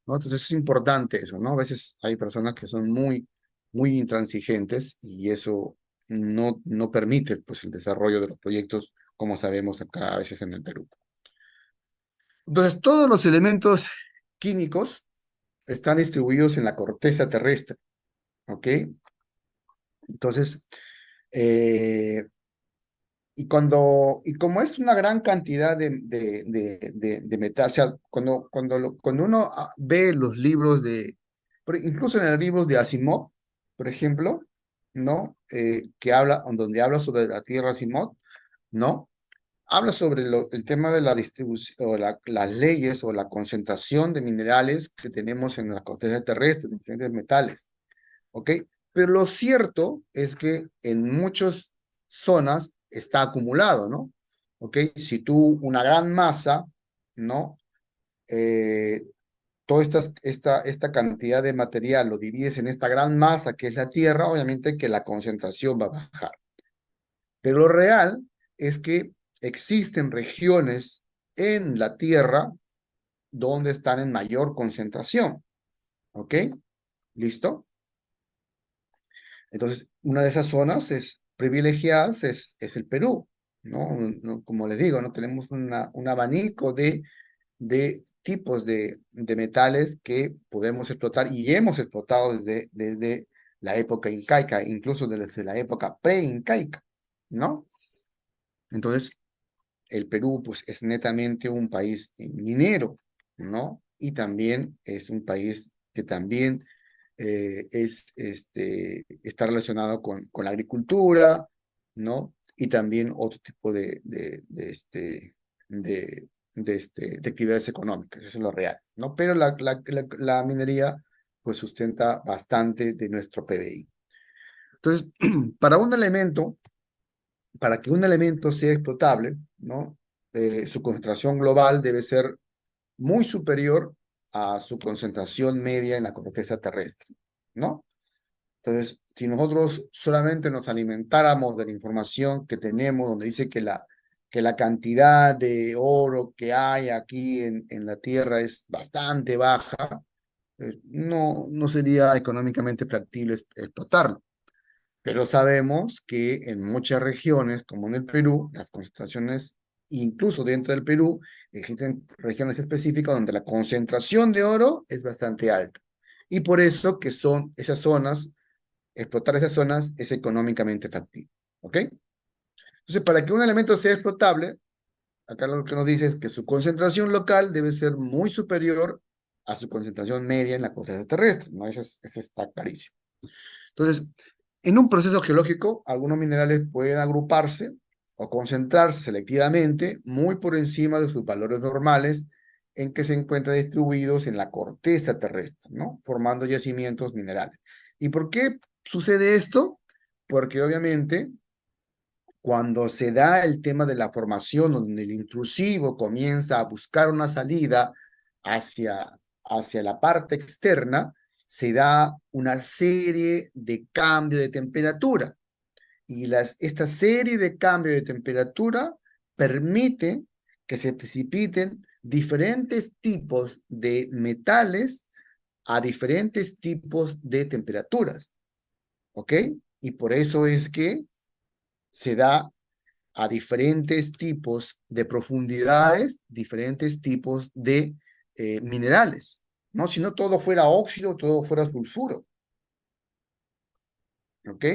¿No? Entonces es importante eso, ¿no? A veces hay personas que son muy intransigentes y eso no permite, pues, el desarrollo de los proyectos, como sabemos acá a veces en el Perú. Entonces, todos los elementos químicos están distribuidos en la corteza terrestre, ¿ok? Entonces, eh, y como es una gran cantidad de metal, o sea, cuando uno ve los libros incluso en los libros de Asimov, por ejemplo, ¿no? Donde habla sobre la Tierra Asimov, ¿no? Habla sobre el tema de la distribución, o las leyes o la concentración de minerales que tenemos en la corteza terrestre, de diferentes metales, ¿ok? Pero lo cierto es que en muchas zonas está acumulado, ¿no? ¿Ok? Si tú una gran masa, ¿no? Eh, toda esta cantidad de material lo divides en esta gran masa que es la Tierra, obviamente que la concentración va a bajar. Pero lo real es que existen regiones en la Tierra donde están en mayor concentración, ¿ok? ¿Listo? Entonces, una de esas zonas privilegiadas es el Perú, ¿no? Como les digo, ¿no? Tenemos un abanico de tipos de metales que podemos explotar y hemos explotado desde la época incaica, incluso desde la época pre-incaica, ¿no? Entonces, el Perú, pues, es netamente un país minero, ¿no? Y también es un país que también está relacionado con la agricultura, ¿no? Y también otro tipo de actividades económicas, eso es lo real, ¿no? Pero la minería, pues, sustenta bastante de nuestro PBI. Entonces, para un elemento, para que un elemento sea explotable, ¿no? Su concentración global debe ser muy superior a su concentración media en la corteza terrestre, ¿no? Entonces, si nosotros solamente nos alimentáramos de la información que tenemos, donde dice que la cantidad de oro que hay aquí en la Tierra es bastante baja, no sería económicamente factible explotarlo. Pero sabemos que en muchas regiones, como en el Perú, las concentraciones, incluso dentro del Perú, existen regiones específicas donde la concentración de oro es bastante alta. Y por eso que son esas zonas, explotar esas zonas es económicamente factible. ¿Ok? Entonces, para que un elemento sea explotable, acá lo que nos dice es que su concentración local debe ser muy superior a su concentración media en la corteza terrestre, ¿no? Eso está clarísimo. Entonces, en un proceso geológico, algunos minerales pueden agruparse o concentrarse selectivamente muy por encima de sus valores normales en que se encuentran distribuidos en la corteza terrestre, ¿no? Formando yacimientos minerales. ¿Y por qué sucede esto? Porque obviamente cuando se da el tema de la formación, donde el intrusivo comienza a buscar una salida hacia la parte externa, se da una serie de cambios de temperatura. Y esta serie de cambios de temperatura permite que se precipiten diferentes tipos de metales a diferentes tipos de temperaturas. ¿Ok? Y por eso es que se da a diferentes tipos de profundidades, diferentes tipos de minerales, ¿no? Si no todo fuera óxido, todo fuera sulfuro, ¿ok?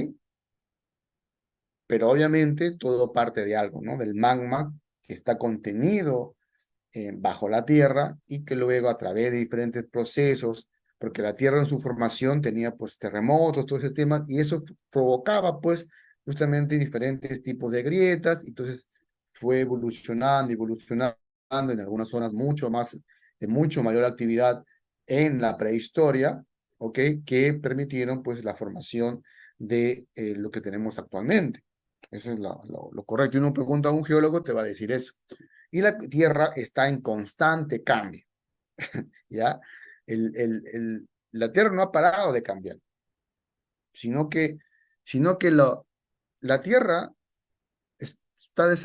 Pero obviamente todo parte de algo, ¿no? Del magma que está contenido bajo la tierra y que luego a través de diferentes procesos, porque la tierra en su formación tenía pues terremotos, todo ese tema, y eso provocaba pues justamente diferentes tipos de grietas, y entonces fue evolucionando, evolucionando en algunas zonas mucho más, de mucho mayor actividad en la prehistoria, ¿ok? Que permitieron pues la formación de lo que tenemos actualmente. Eso es lo correcto. Y uno pregunta a un geólogo, te va a decir eso. Y la Tierra está en constante cambio, ¿ya? La Tierra no ha parado de cambiar, sino que, la Tierra ha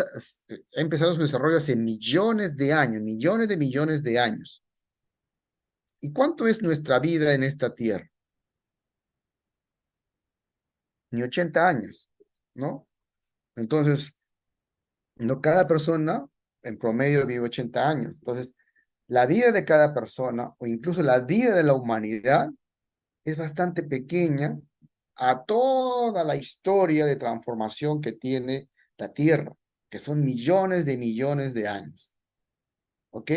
empezado su desarrollo hace millones de años, millones de años. ¿Y cuánto es nuestra vida en esta Tierra? Ni 80 años, ¿no? Entonces, no cada persona en promedio vive 80 años. Entonces, la vida de cada persona o incluso la vida de la humanidad es bastante pequeña a toda la historia de transformación que tiene la Tierra, que son millones de años. ¿Ok?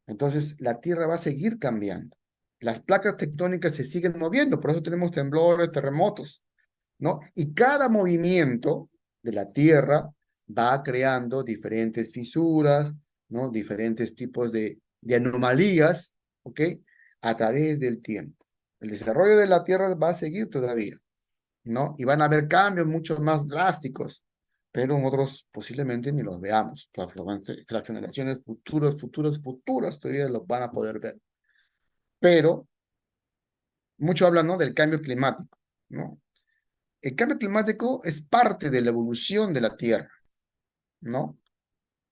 Entonces, la Tierra va a seguir cambiando. Las placas tectónicas se siguen moviendo, por eso tenemos temblores, terremotos, ¿no? Y cada movimiento de la Tierra va creando diferentes fisuras, ¿no? Diferentes tipos de anomalías, ¿ok? A través del tiempo. El desarrollo de la Tierra va a seguir todavía. ¿no? Y van a haber cambios mucho más drásticos, pero otros posiblemente ni los veamos. Las generaciones futuras todavía los van a poder ver. Pero mucho hablan, ¿no? Del cambio climático, ¿no? El cambio climático es parte de la evolución de la Tierra, ¿no?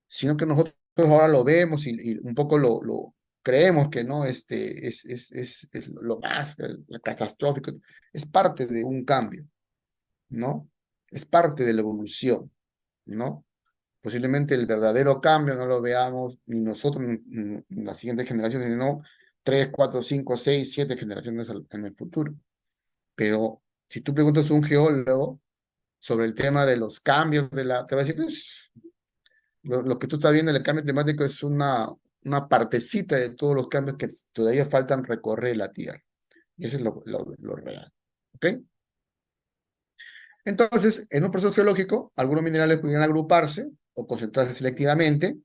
Sino que nosotros ahora lo vemos y un poco lo creemos que no es lo más catastrófico, es parte de un cambio, ¿no? Es parte de la evolución, ¿no? Posiblemente el verdadero cambio no lo veamos ni nosotros ni las siguientes generaciones, sino 3, 4, 5, 6, 7 generaciones en el futuro. Pero si tú preguntas a un geólogo sobre el tema de los cambios te va a decir, pues, lo que tú estás viendo, el cambio climático es una partecita de todos los cambios que todavía faltan recorrer la Tierra. Y eso es lo real. ¿Ok? Entonces, en un proceso geológico, algunos minerales pueden agruparse o concentrarse selectivamente,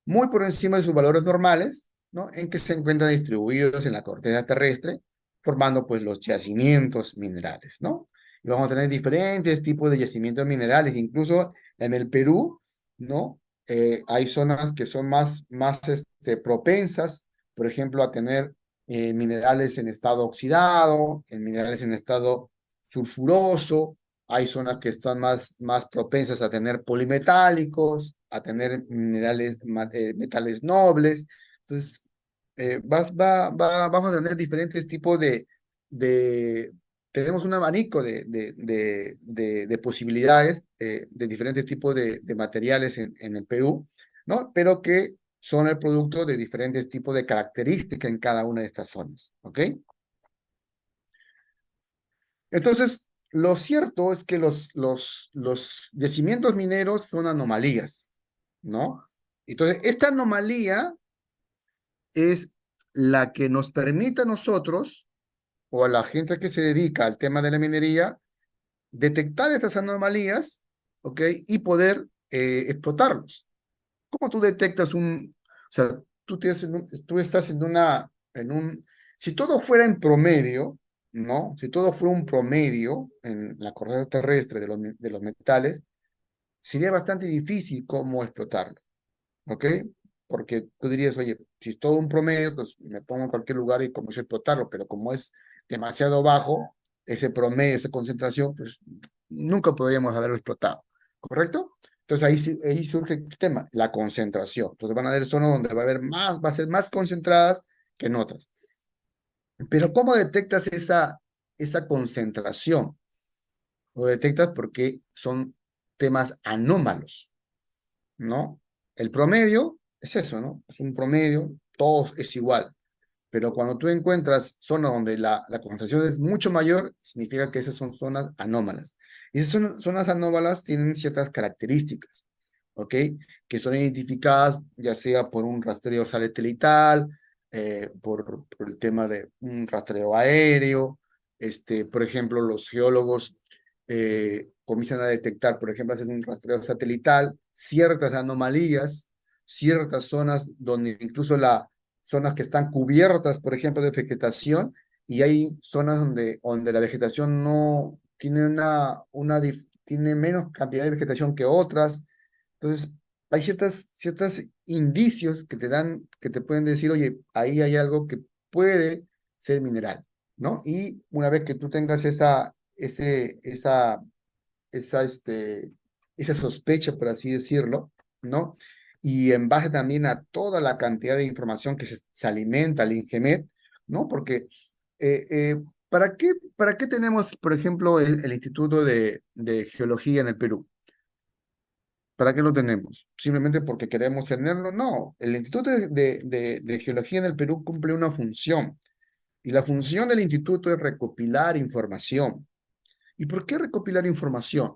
muy por encima de sus valores normales, ¿no? En que se encuentran distribuidos en la corteza terrestre, formando pues los yacimientos minerales, ¿no? Y vamos a tener diferentes tipos de yacimientos minerales, incluso en el Perú, ¿no? Hay zonas que son más propensas, por ejemplo, a tener minerales en estado oxidado, en minerales en estado sulfuroso, hay zonas que están más propensas a tener polimetálicos, a tener metales nobles. Entonces, vamos a tener diferentes tipos de tenemos un abanico de posibilidades de diferentes tipos de materiales en el Perú, ¿no? Pero que son el producto de diferentes tipos de características en cada una de estas zonas, ¿ok? Entonces, lo cierto es que los yacimientos mineros son anomalías, ¿no? Entonces, esta anomalía es la que nos permite a nosotros o a la gente que se dedica al tema de la minería detectar estas anomalías, ¿ok? Y poder explotarlos. ¿Cómo tú detectas o sea, tú estás si todo fuera en promedio, ¿no? Si todo fuera un promedio en la corteza terrestre de los metales, sería bastante difícil cómo explotarlo, ¿ok? Porque tú dirías, oye, si es todo un promedio, pues me pongo en cualquier lugar y comienzo a explotarlo, pero como es demasiado bajo, ese promedio, esa concentración, pues nunca podríamos haberlo explotado, ¿correcto? Entonces ahí surge el tema, la concentración. Entonces van a haber zonas donde va a ser más concentradas que en otras. Pero ¿cómo detectas esa concentración? Lo detectas porque son temas anómalos, ¿no? El promedio es eso, ¿no? Es un promedio, todo es igual. Pero cuando tú encuentras zonas donde la concentración es mucho mayor, significa que esas son zonas anómalas. Y esas zonas anómalas tienen ciertas características, ¿ok? Que son identificadas ya sea por un rastreo satelital, por el tema de un rastreo aéreo. Por ejemplo, los geólogos comienzan a detectar, por ejemplo, hacen un rastreo satelital, ciertas anomalías, ciertas zonas donde incluso zonas que están cubiertas, por ejemplo, de vegetación, y hay zonas donde la vegetación no tiene tiene menos cantidad de vegetación que otras. Entonces, hay ciertos indicios que te pueden decir, oye, ahí hay algo que puede ser mineral, ¿no? Y una vez que tú tengas esa, este, esa sospecha, por así decirlo, ¿no? Y en base también a toda la cantidad de información que se alimenta al Ingemet, ¿no? Porque, eh, eh, ¿para qué tenemos, por ejemplo, el Instituto de Geología en el Perú? ¿Para qué lo tenemos? ¿Simplemente porque queremos tenerlo? No, el Instituto de Geología en el Perú cumple una función, y la función del instituto es recopilar información. ¿Y por qué recopilar información?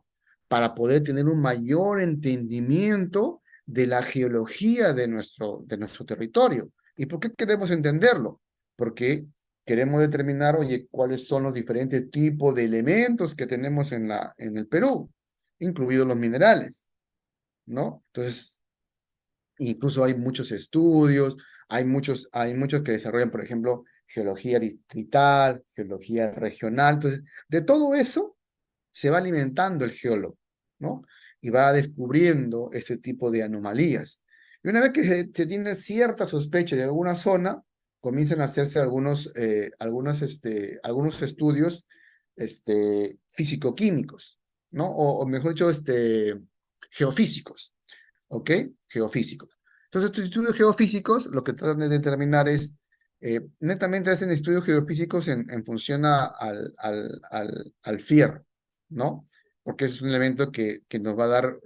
Para poder tener un mayor entendimiento de la geología de nuestro territorio. ¿Y por qué queremos entenderlo? Porque queremos determinar, oye, cuáles son los diferentes tipos de elementos que tenemos en el Perú, incluidos los minerales, ¿no? Entonces, incluso hay muchos estudios, hay muchos que desarrollan, por ejemplo, geología distrital, geología regional. Entonces, de todo eso se va alimentando el geólogo, ¿no? Y va descubriendo este tipo de anomalías. Y una vez que se tiene cierta sospecha de alguna zona, comienzan a hacerse algunos estudios físico-químicos, ¿no? O mejor dicho, geofísicos, ¿ok? Geofísicos. Entonces, estos estudios geofísicos lo que tratan de determinar es, netamente hacen estudios geofísicos en función al fierro, ¿no? Porque es un elemento que nos va a dar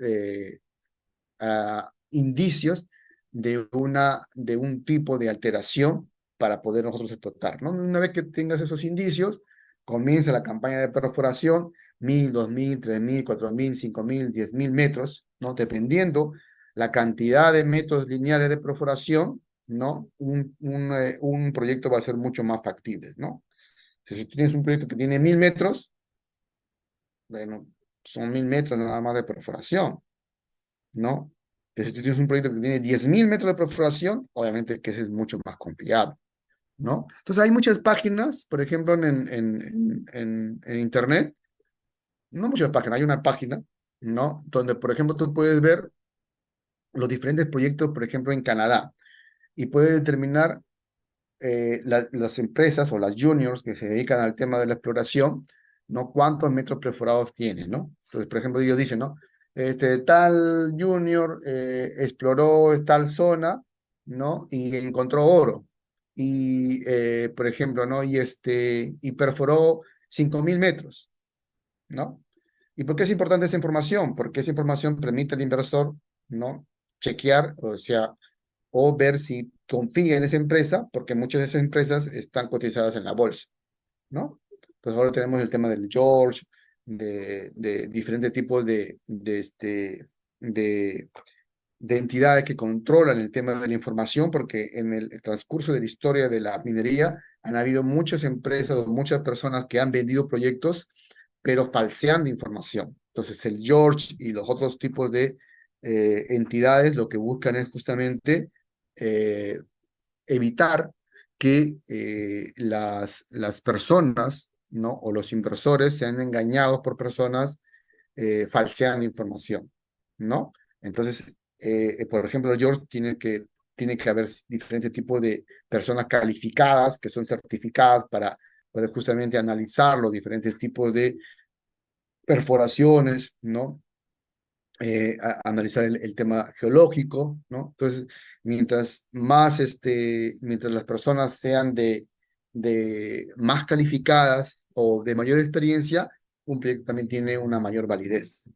indicios de un tipo de alteración para poder nosotros explotar, ¿no? Una vez que tengas esos indicios, comienza la campaña de perforación, 1000, 2000, 3000, 4000, 5000, 10.000 metros, ¿no? Dependiendo la cantidad de metros lineales de perforación, ¿no? Un proyecto va a ser mucho más factible, ¿no? Si tienes un proyecto que tiene 1000 metros, bueno, son 1000 metros nada más de perforación, ¿no? Pero si tú tienes un proyecto que tiene 10.000 metros de perforación, obviamente que ese es mucho más complicado, ¿no? Entonces hay muchas páginas, por ejemplo, en Internet, no muchas páginas, hay una página, ¿no? Donde, por ejemplo, tú puedes ver los diferentes proyectos, por ejemplo, en Canadá, y puedes determinar las empresas o las juniors que se dedican al tema de la exploración, ¿no? ¿Cuántos metros perforados tienen, ¿no? Entonces, por ejemplo, ellos dicen, ¿no? Tal junior exploró tal zona, ¿no? Y encontró oro. Y, por ejemplo, ¿no? Y perforó 5.000 metros, ¿no? ¿Y por qué es importante esa información? Porque esa información permite al inversor, ¿no? Chequear, o sea, o ver si confía en esa empresa, porque muchas de esas empresas están cotizadas en la bolsa, ¿no? Pues ahora tenemos el tema del George, de diferentes tipos de, de entidades que controlan el tema de la información, porque en el transcurso de la historia de la minería han habido muchas empresas o muchas personas que han vendido proyectos, pero falseando información. Entonces, el George y los otros tipos de entidades lo que buscan es justamente eh, evitar que las personas, ¿no? O los inversores sean engañados por personas falseando información, ¿no? Entonces, por ejemplo, George tiene que haber diferentes tipos de personas calificadas que son certificadas para poder justamente analizar los diferentes tipos de perforaciones, ¿no? Analizar el tema geológico, ¿no? Entonces, mientras las personas sean de más calificadas o de mayor experiencia, un proyecto también tiene una mayor validez,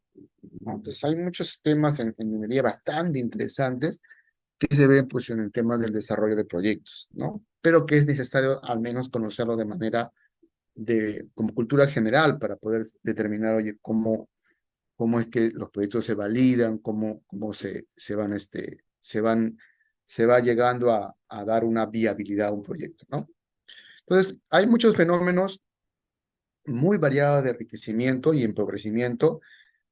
¿no? Entonces, hay muchos temas en minería bastante interesantes que se ven pues en el tema del desarrollo de proyectos, ¿no? Pero que es necesario al menos conocerlo de manera como cultura general para poder determinar, oye, cómo es que los proyectos se validan, cómo se va llegando a dar una viabilidad a un proyecto, ¿no? Entonces, hay muchos fenómenos muy variados de enriquecimiento y empobrecimiento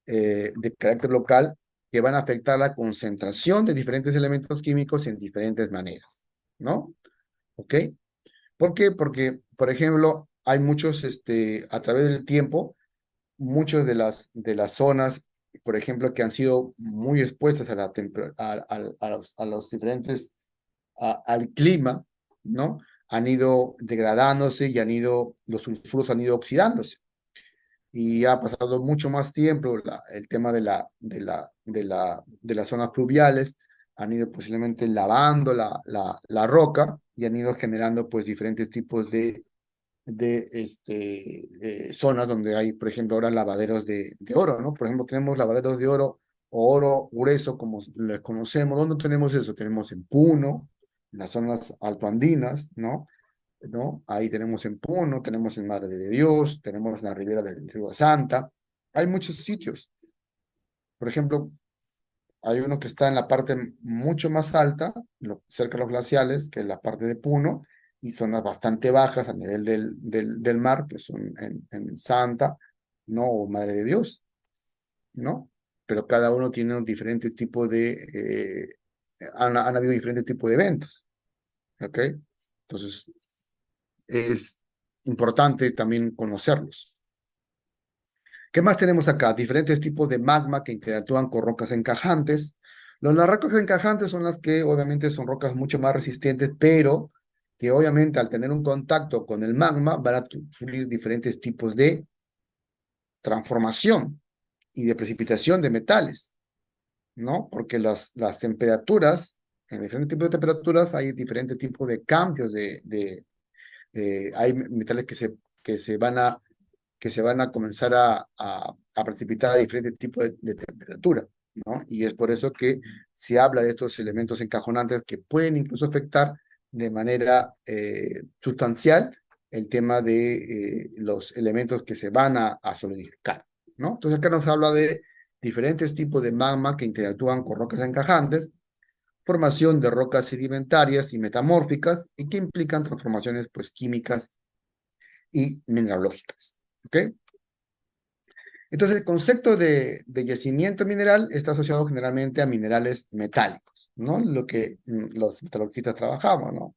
de carácter local que van a afectar la concentración de diferentes elementos químicos en diferentes maneras, ¿no? ¿Ok? ¿Por qué? Porque, por ejemplo, hay muchos, a través del tiempo, muchas de las zonas, por ejemplo, que han sido muy expuestas a los diferentes, al clima, ¿no? Han ido degradándose y los sulfuros han ido oxidándose. Y ha pasado mucho más tiempo el tema de las zonas pluviales, han ido posiblemente lavando la roca y han ido generando pues diferentes tipos de zonas donde hay, por ejemplo, ahora lavaderos de oro, ¿no? Por ejemplo, tenemos lavaderos de oro o oro grueso, como les conocemos. ¿Dónde tenemos eso? Tenemos en Puno, en las zonas altoandinas, ¿no? ¿No? Ahí tenemos en Puno, tenemos en Madre de Dios, tenemos en la ribera del Río Santa. Hay muchos sitios. Por ejemplo, hay uno que está en la parte mucho más alta, cerca de los glaciales, que es la parte de Puno, y zonas bastante bajas a nivel del mar, que son en Santa, ¿no? O Madre de Dios, ¿no? Pero cada uno tiene un diferente tipo han habido diferentes tipos de eventos, ¿ok? Entonces, es importante también conocerlos. ¿Qué más tenemos acá? Diferentes tipos de magma que interactúan con rocas encajantes. Las rocas encajantes son las que obviamente son rocas mucho más resistentes, pero que obviamente al tener un contacto con el magma van a sufrir diferentes tipos de transformación y de precipitación de metales, ¿no? Porque las temperaturas, en diferentes tipos de temperaturas hay diferentes tipos de cambios hay metales que se van a comenzar a precipitar a diferentes tipos de temperatura, ¿no? Y es por eso que se habla de estos elementos encajonantes que pueden incluso afectar de manera sustancial el tema de los elementos que se van a solidificar, ¿no? Entonces acá nos habla de diferentes tipos de magma que interactúan con rocas encajantes, formación de rocas sedimentarias y metamórficas y que implican transformaciones pues químicas y mineralógicas. ¿Ok? Entonces, el concepto de yacimiento mineral está asociado generalmente a minerales metálicos, ¿no? Lo que los metalurgistas trabajamos, ¿no?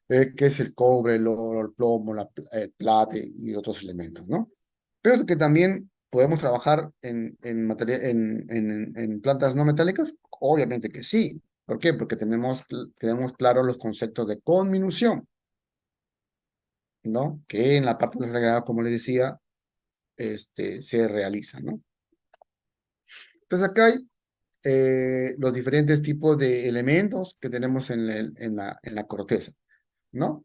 Que es el cobre, el oro, el plomo, el plata y otros elementos, ¿no? Pero que también podemos trabajar en plantas no metálicas, obviamente que sí. ¿Por qué? Porque tenemos claros los conceptos de conminución, ¿no? Que en la parte de la como les decía, se realiza, ¿no? Entonces acá hay los diferentes tipos de elementos que tenemos en la corteza, ¿no?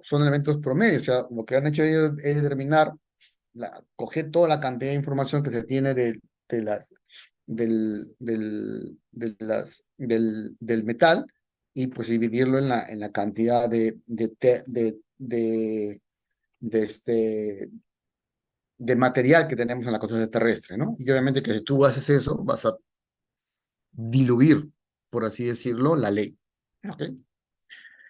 Son elementos promedios, o sea, lo que han hecho ellos es determinar, coger toda la cantidad de información que se tiene de las, del metal y pues dividirlo en la cantidad de, este, de material que tenemos en la corteza terrestre, ¿no? Y obviamente que si tú haces eso, vas a diluir, por así decirlo, la ley. ¿Ok?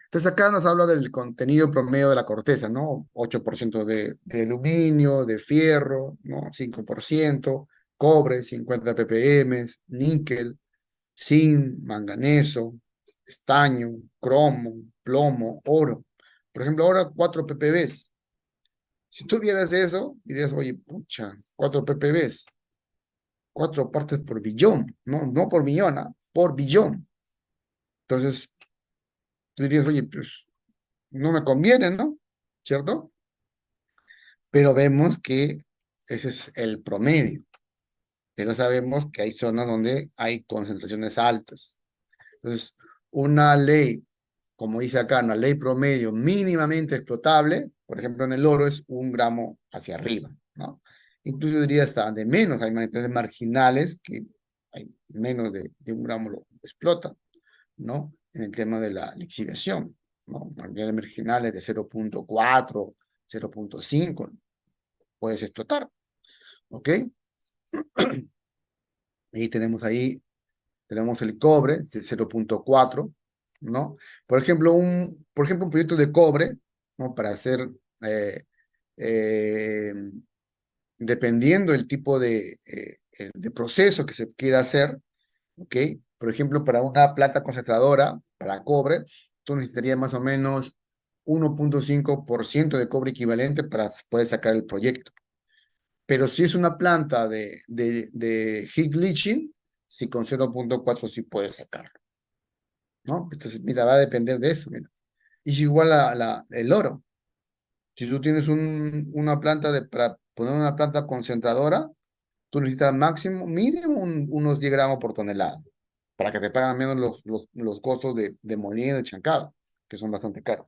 Entonces acá nos habla del contenido promedio de la corteza, ¿no? 8% de aluminio, de fierro, ¿no? 5%, cobre, 50 ppm, níquel, zinc, manganeso, estaño, cromo, plomo, oro. Por ejemplo, ahora 4 ppb. Si tú vieras eso, dirías, oye, pucha, 4 ppb, 4 partes por billón, no por millón, ¿ah? Por billón. Entonces, tú dirías, oye, pues no me conviene, ¿no? ¿Cierto? Pero vemos que ese es el promedio. Pero sabemos que hay zonas donde hay concentraciones altas. Entonces, una ley, como dice acá, una ley promedio mínimamente explotable, por ejemplo, en el oro es 1 gramo hacia arriba, ¿no? Incluso diría hasta de menos, hay materiales marginales que hay menos de 1 gramo lo explota, ¿no? En el tema de la lixiviación, ¿no? Materiales marginales de 0.4, 0.5, puedes explotar, ¿ok? Y tenemos el cobre, 0.4, ¿no? Por ejemplo, un proyecto de cobre, ¿no? Para hacer, eh, eh, dependiendo del tipo de proceso que se quiera hacer, ¿ok? Por ejemplo, para una planta concentradora, para cobre, tú necesitarías más o menos 1.5% de cobre equivalente para poder sacar el proyecto. Pero si es una planta de heat leaching, si con 0.4 sí puedes sacarlo, ¿no? Entonces, mira, va a depender de eso, mira. Y es igual el oro. Si tú tienes una planta para poner una planta concentradora, tú necesitas mínimo unos 10 gramos por tonelada, para que te paguen menos los costos de molino y chancado, que son bastante caros,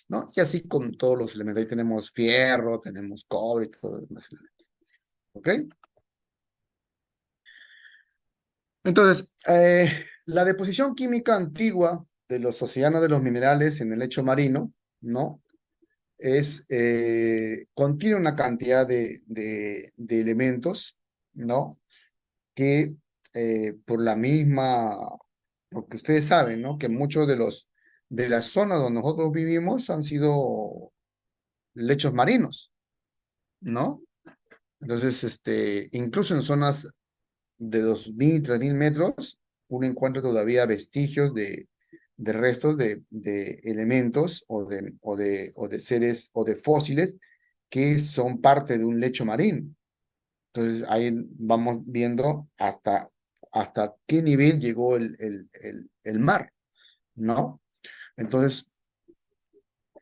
¿no? Y así con todos los elementos. Ahí tenemos fierro, tenemos cobre y todos los demás elementos, ¿ok? Entonces, la deposición química antigua de los océanos de los minerales en el lecho marino, ¿no? Contiene una cantidad de elementos, ¿no? Que por la misma, porque ustedes saben, ¿no? Que muchos de las zonas donde nosotros vivimos han sido lechos marinos, ¿no? Entonces, incluso en zonas de 2.000, 3.000 metros, uno encuentra todavía vestigios de restos de elementos o de seres o de fósiles que son parte de un lecho marino. Entonces ahí vamos viendo hasta qué nivel llegó el mar, ¿no? Entonces,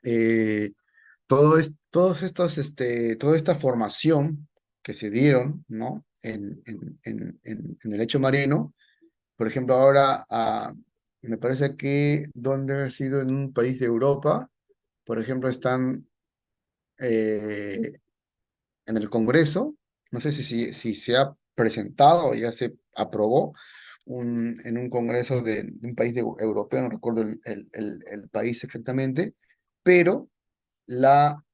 eh, toda esta formación que se dieron, ¿no? En el lecho marino, por ejemplo, ahora me parece que donde ha sido en un país de Europa, por ejemplo, están en el Congreso, no sé si se ha presentado o ya se aprobó en un Congreso de un país europeo, no recuerdo el país exactamente, pero la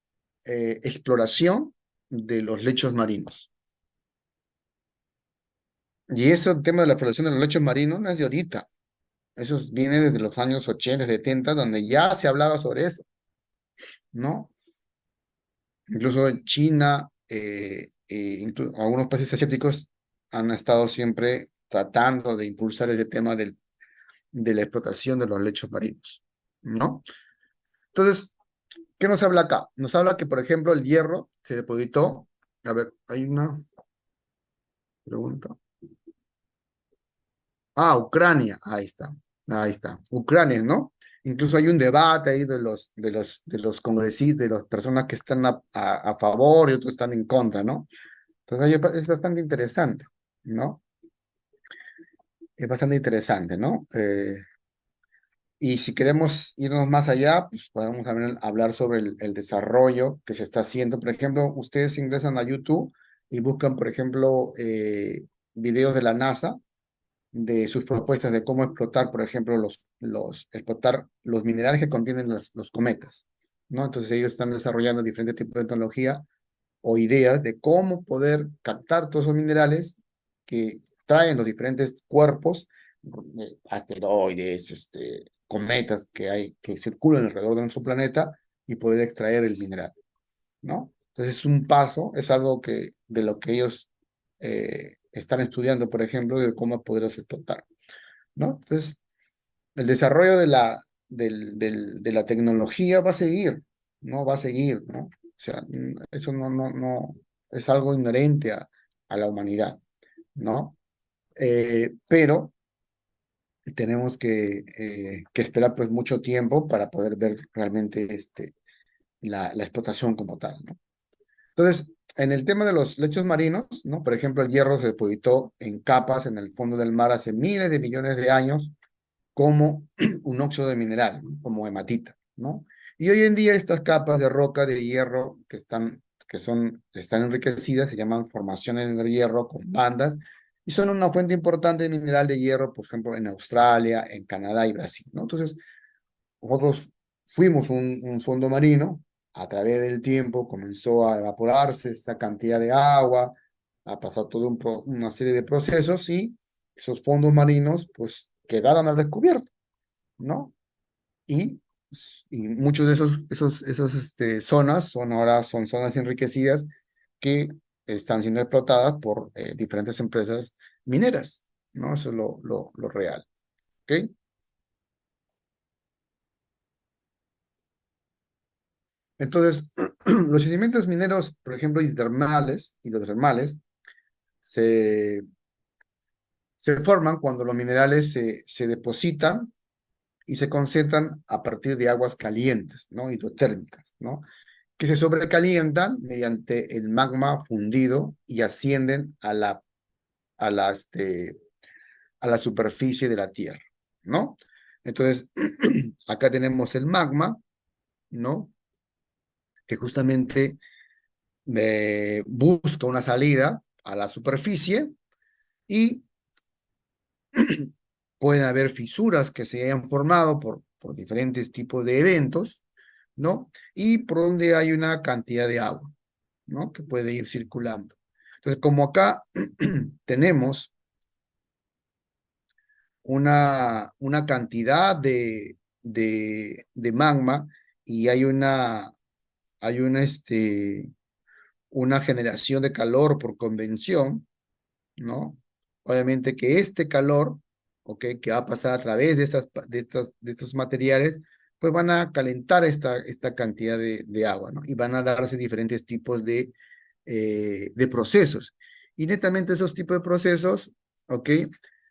exploración de los lechos marinos. Y ese tema de la exploración de los lechos marinos no es de ahorita, eso viene desde los años 80, 70, donde ya se hablaba sobre eso, ¿no? Incluso en China, algunos países asiáticos han estado siempre tratando de impulsar ese tema de la explotación de los lechos marinos, ¿no? Entonces, ¿qué nos habla acá? Nos habla que, por ejemplo, el hierro se depositó. A ver, hay una pregunta. Ucrania, ahí está, ahí está. Ucrania, ¿no? Incluso hay un debate ahí de los congresistas, de las personas que están a favor y otros están en contra, ¿no? Entonces es bastante interesante, ¿no? Es bastante interesante, ¿no? Y si queremos irnos más allá, pues podemos también hablar sobre el desarrollo que se está haciendo. Por ejemplo, ustedes ingresan a YouTube y buscan, por ejemplo, videos de la NASA, de sus propuestas de cómo explotar, por ejemplo, explotar los minerales que contienen los cometas, ¿no? Entonces ellos están desarrollando diferentes tipos de tecnología o ideas de cómo poder captar todos esos minerales que traen los diferentes cuerpos, asteroides, cometas que circulan alrededor de nuestro planeta y poder extraer el mineral, ¿no? Entonces es un paso, es algo de lo que ellos están estudiando, por ejemplo, de cómo poderlos explotar, ¿no? Entonces, el desarrollo de la tecnología va a seguir, ¿no? Va a seguir, ¿no? O sea, eso no es algo inherente a la humanidad, ¿no? Pero tenemos que esperar pues mucho tiempo para poder ver realmente la explotación como tal, ¿no? Entonces, en el tema de los lechos marinos, ¿no? Por ejemplo, el hierro se depositó en capas en el fondo del mar hace miles de millones de años como un óxido de mineral, ¿no? Como hematita, ¿no? Y hoy en día estas capas de roca de hierro están enriquecidas, se llaman formaciones de hierro con bandas, y son una fuente importante de mineral de hierro, por ejemplo, en Australia, en Canadá y Brasil, ¿no? Entonces, nosotros fuimos un fondo marino, a través del tiempo comenzó a evaporarse esta cantidad de agua, ha pasado toda una serie de procesos y esos fondos marinos pues quedaron al descubierto, ¿no? Y, y muchos de esas zonas ahora son zonas enriquecidas que están siendo explotadas por diferentes empresas mineras, ¿no? Eso es lo real, ¿ok? Entonces, los yacimientos mineros, por ejemplo, hidrotermales, se, se forman cuando los minerales se depositan y se concentran a partir de aguas calientes, ¿no? Hidrotérmicas, ¿no? Que se sobrecalientan mediante el magma fundido y ascienden a la, este, a la superficie de la Tierra, ¿no? Entonces, acá tenemos el magma, ¿no? Que justamente busca una salida a la superficie y pueden haber fisuras que se hayan formado por diferentes tipos de eventos, ¿no? Y por donde hay una cantidad de agua, ¿no? Que puede ir circulando. Entonces, como acá tenemos una cantidad de magma y hay una generación de calor por convención, ¿no? Obviamente que este calor, ¿ok? Que va a pasar a través de estos materiales, pues van a calentar esta cantidad de agua, ¿no? Y van a darse diferentes tipos de procesos. Y netamente esos tipos de procesos, ¿ok?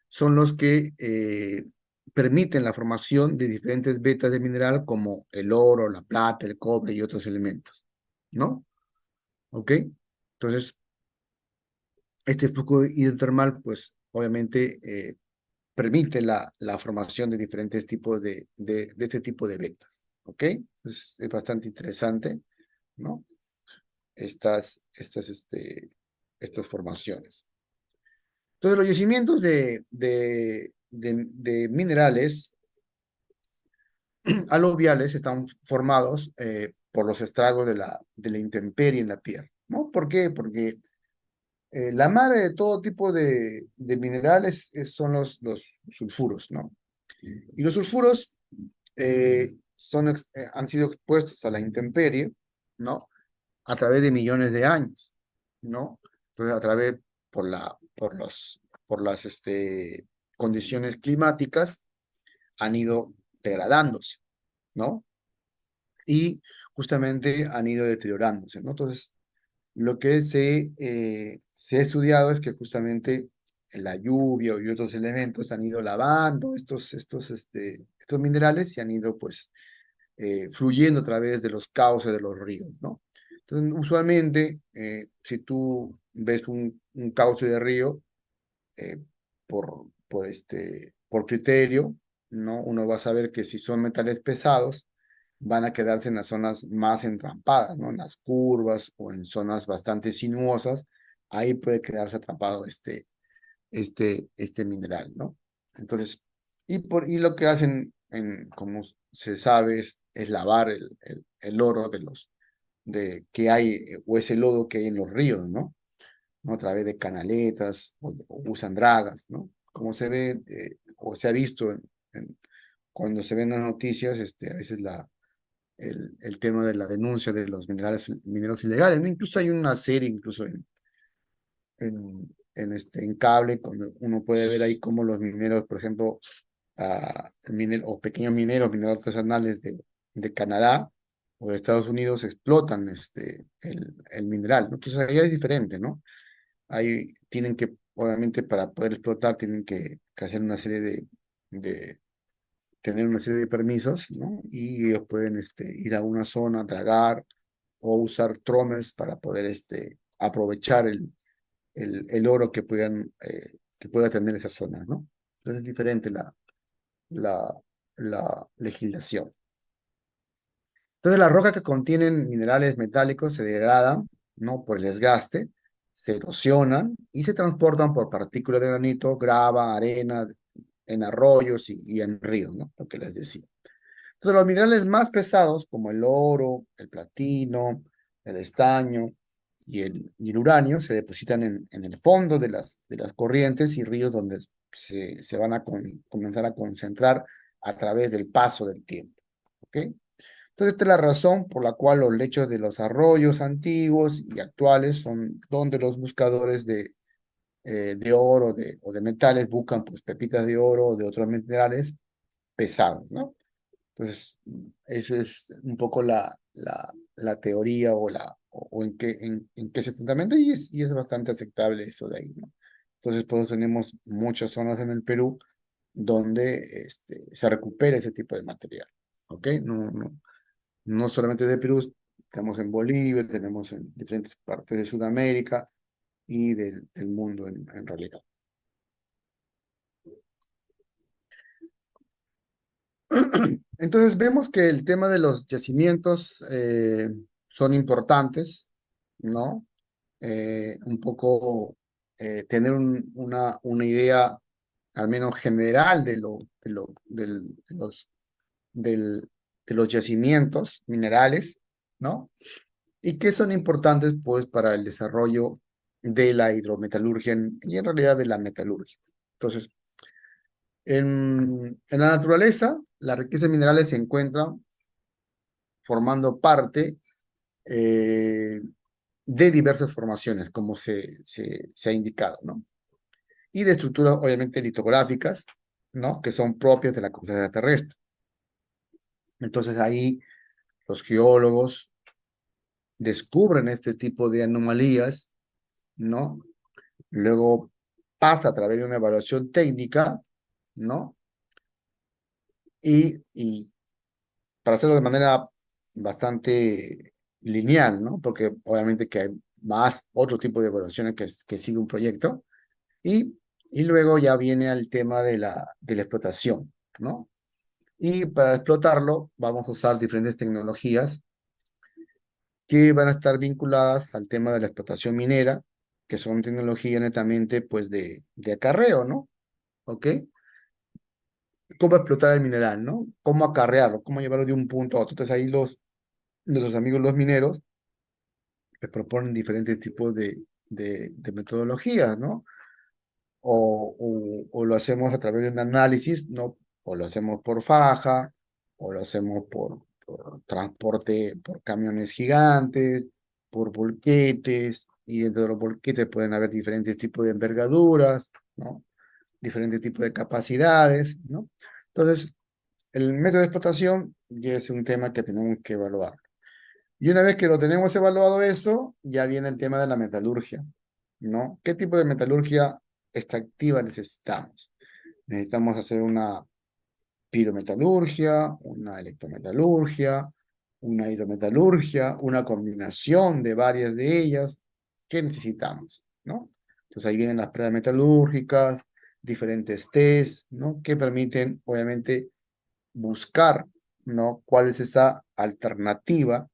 Son los que permiten la formación de diferentes vetas de mineral como el oro, la plata, el cobre y otros elementos, ¿no? ¿Ok? Entonces, este flujo hidrotermal, pues obviamente permite la formación de diferentes tipos de este tipo de vetas, ¿ok? Entonces, es bastante interesante, ¿no? Estas formaciones. Entonces, los yacimientos de minerales aluviales están formados por los estragos de la intemperie en la tierra, ¿no? ¿Por qué? Porque la madre de todo tipo de minerales son los sulfuros, ¿no? Y los sulfuros han sido expuestos a la intemperie, ¿no? A través de millones de años, ¿no? Entonces, a través, por las condiciones climáticas, han ido degradándose, ¿no? Y justamente han ido deteriorándose, ¿no? Entonces, lo que se ha estudiado es que justamente la lluvia y otros elementos han ido lavando estos minerales y han ido, pues, fluyendo a través de los cauces de los ríos, ¿no? Entonces, usualmente, si tú ves un cauce de río, eh, por criterio, ¿no? Uno va a saber que si son metales pesados, van a quedarse en las zonas más entrampadas, ¿no? En las curvas o en zonas bastante sinuosas, ahí puede quedarse atrapado este mineral, ¿no? Entonces, y lo que hacen, como se sabe, es lavar el oro que hay, o ese lodo que hay en los ríos, ¿no? ¿No? A través de canaletas o usan dragas, ¿no? Como se ve, o se ha visto cuando se ven las noticias, a veces el tema de la denuncia de los mineros ilegales, ¿no? Incluso hay una serie, incluso en cable, cuando uno puede ver ahí cómo los mineros, por ejemplo, o pequeños mineros artesanales de Canadá o de Estados Unidos explotan el mineral, ¿no? Entonces allá es diferente, ¿no? Ahí tienen que, obviamente, para poder explotar, tienen que hacer una serie tener una serie de permisos, ¿no? Y ellos pueden ir a una zona, dragar o usar trommels para poder aprovechar el oro que pueda tener esa zona, ¿no? Entonces es diferente la, la legislación. Entonces las rocas que contienen minerales metálicos se degradan, ¿no? Por el desgaste, se erosionan y se transportan por partículas de granito, grava, arena, en arroyos y en ríos, ¿no? Lo que les decía. Entonces, los minerales más pesados, como el oro, el platino, el estaño y el uranio, se depositan en el fondo de las corrientes y ríos donde se van a comenzar a concentrar a través del paso del tiempo. ¿Ok? Entonces, esta es la razón por la cual los lechos de los arroyos antiguos y actuales son donde los buscadores de oro o de metales buscan pues pepitas de oro o de otros minerales pesados, ¿no? Entonces, eso es un poco la teoría o en qué se fundamenta y es bastante aceptable eso de ahí, ¿no? Entonces, por eso tenemos muchas zonas en el Perú donde se recupera ese tipo de material, ¿ok? No solamente de Perú, tenemos en Bolivia, tenemos en diferentes partes de Sudamérica y del mundo en realidad. Entonces vemos que el tema de los yacimientos son importantes, ¿no? Un poco tener una idea al menos general del- de los yacimientos minerales, ¿no? Y que son importantes pues para el desarrollo de la hidrometalurgia y en realidad de la metalurgia. Entonces, en la naturaleza, la riqueza de minerales se encuentra formando parte eh, de diversas formaciones, como se ha indicado, ¿no? Y de estructuras, obviamente, litográficas, ¿no? Que son propias de la cruzada terrestre. Entonces ahí los geólogos descubren este tipo de anomalías, ¿no? Luego pasa a través de una evaluación técnica, ¿no? Y para hacerlo de manera bastante lineal, ¿no? Porque obviamente que hay más otro tipo de evaluaciones que sigue un proyecto. Y luego ya viene al tema de la explotación, ¿no? Y para explotarlo vamos a usar diferentes tecnologías que van a estar vinculadas al tema de la explotación minera, que son tecnologías netamente pues de acarreo, ¿no? ¿Ok? Cómo explotar el mineral, ¿no? Cómo acarrearlo, cómo llevarlo de un punto a otro. Entonces ahí nuestros amigos los mineros les proponen diferentes tipos de metodologías, ¿no? O lo hacemos a través de un análisis, ¿no? O lo hacemos por faja, o lo hacemos por transporte, por camiones gigantes, por volquetes, y dentro de los volquetes pueden haber diferentes tipos de envergaduras, ¿no? Diferentes tipos de capacidades, ¿no? Entonces, el método de explotación ya es un tema que tenemos que evaluar. Y una vez que lo tenemos evaluado eso, ya viene el tema de la metalurgia, ¿no? ¿Qué tipo de metalurgia extractiva necesitamos? Necesitamos hacer una pirometalurgia, una electrometalurgia, una hidrometalurgia, una combinación de varias de ellas. ¿Qué necesitamos? ¿No? Entonces ahí vienen las pruebas metalúrgicas, diferentes test, ¿no? Que permiten, obviamente, buscar, ¿no? ¿Cuál es esa alternativa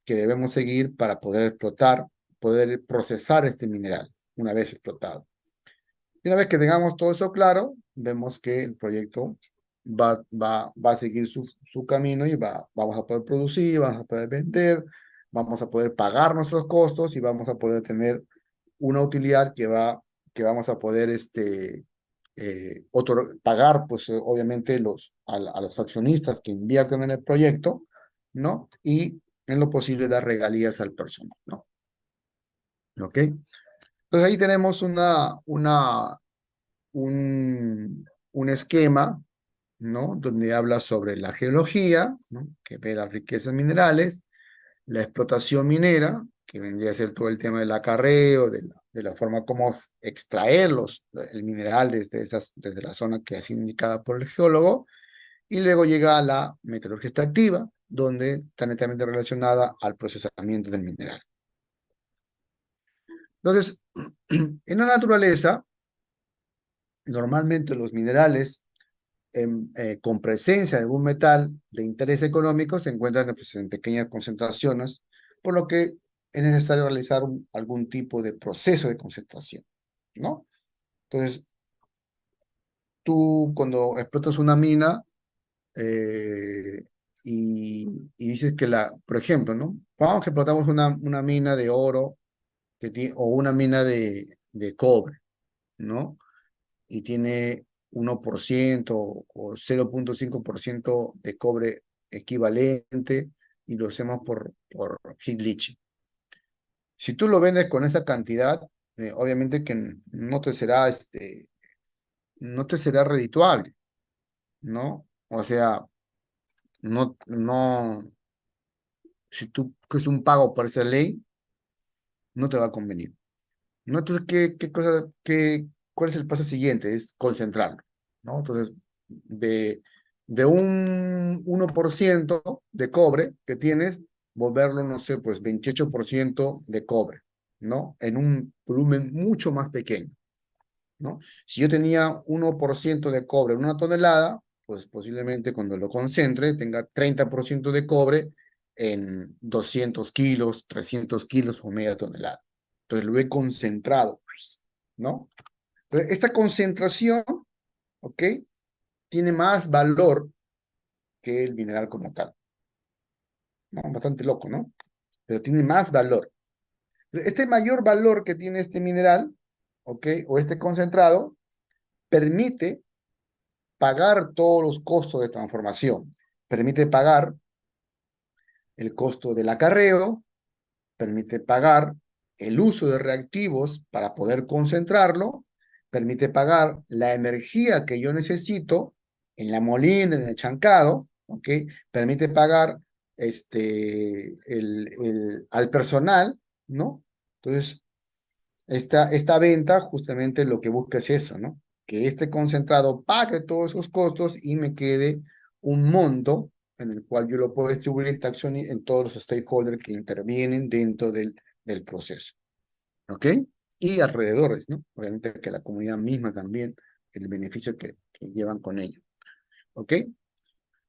que debemos seguir para poder explotar, poder procesar este mineral una vez explotado? Y una vez que tengamos todo eso claro, vemos que el proyecto va a seguir su camino y vamos a poder producir, vamos a poder vender, vamos a poder pagar nuestros costos y vamos a poder tener una utilidad que vamos a poder pagar, pues obviamente a los accionistas que invierten en el proyecto, ¿no? Y en lo posible dar regalías al personal, ¿no? ¿Ok? Entonces ahí tenemos un esquema, ¿no? Donde habla sobre la geología, ¿no? Que ve las riquezas minerales, la explotación minera, que vendría a ser todo el tema del acarreo, de la forma como extraerlos, el mineral desde la zona que ha sido indicada por el geólogo, y luego llega a la metalurgia extractiva, donde está netamente relacionada al procesamiento del mineral. Entonces, en la naturaleza, normalmente los minerales con presencia de algún metal de interés económico se encuentran pues, en pequeñas concentraciones, por lo que es necesario realizar algún tipo de proceso de concentración, ¿no? Entonces, tú cuando explotas una mina eh, y dices que por ejemplo, ¿no? Vamos que explotamos una mina de oro o una mina de cobre, ¿no? Y tiene 1% o 0,5% de cobre equivalente y lo hacemos por heap leaching. Si tú lo vendes con esa cantidad, obviamente que no te será redituable, ¿no? O sea, no, si tú es un pago por esa ley, no te va a convenir. ¿No? Entonces, ¿cuál es el paso siguiente? Es concentrarlo, ¿no? Entonces, de un 1% de cobre que tienes, volverlo, no sé, pues 28% de cobre, ¿no? En un volumen mucho más pequeño, ¿no? Si yo tenía 1% de cobre en una tonelada, pues posiblemente cuando lo concentre tenga 30% de cobre en 200 kilos, 300 kilos o media tonelada. Entonces lo he concentrado, ¿no? Entonces, esta concentración, ¿ok? Tiene más valor que el mineral como tal, ¿no? Bastante loco, ¿no? Pero tiene más valor. Este mayor valor que tiene este mineral, ¿ok? O este concentrado, permite pagar todos los costos de transformación. Permite pagar el costo del acarreo, permite pagar el uso de reactivos para poder concentrarlo, permite pagar la energía que yo necesito en la molina, en el chancado, ¿ok? Permite pagar al personal, ¿no? Entonces, esta venta justamente lo que busca es eso, ¿no? Que este concentrado pague todos esos costos y me quede un monto en el cual yo lo puedo distribuir en todos los stakeholders que intervienen dentro del proceso, ¿ok? Y alrededores, ¿no? Obviamente que la comunidad misma también, el beneficio que llevan con ello, ¿ok?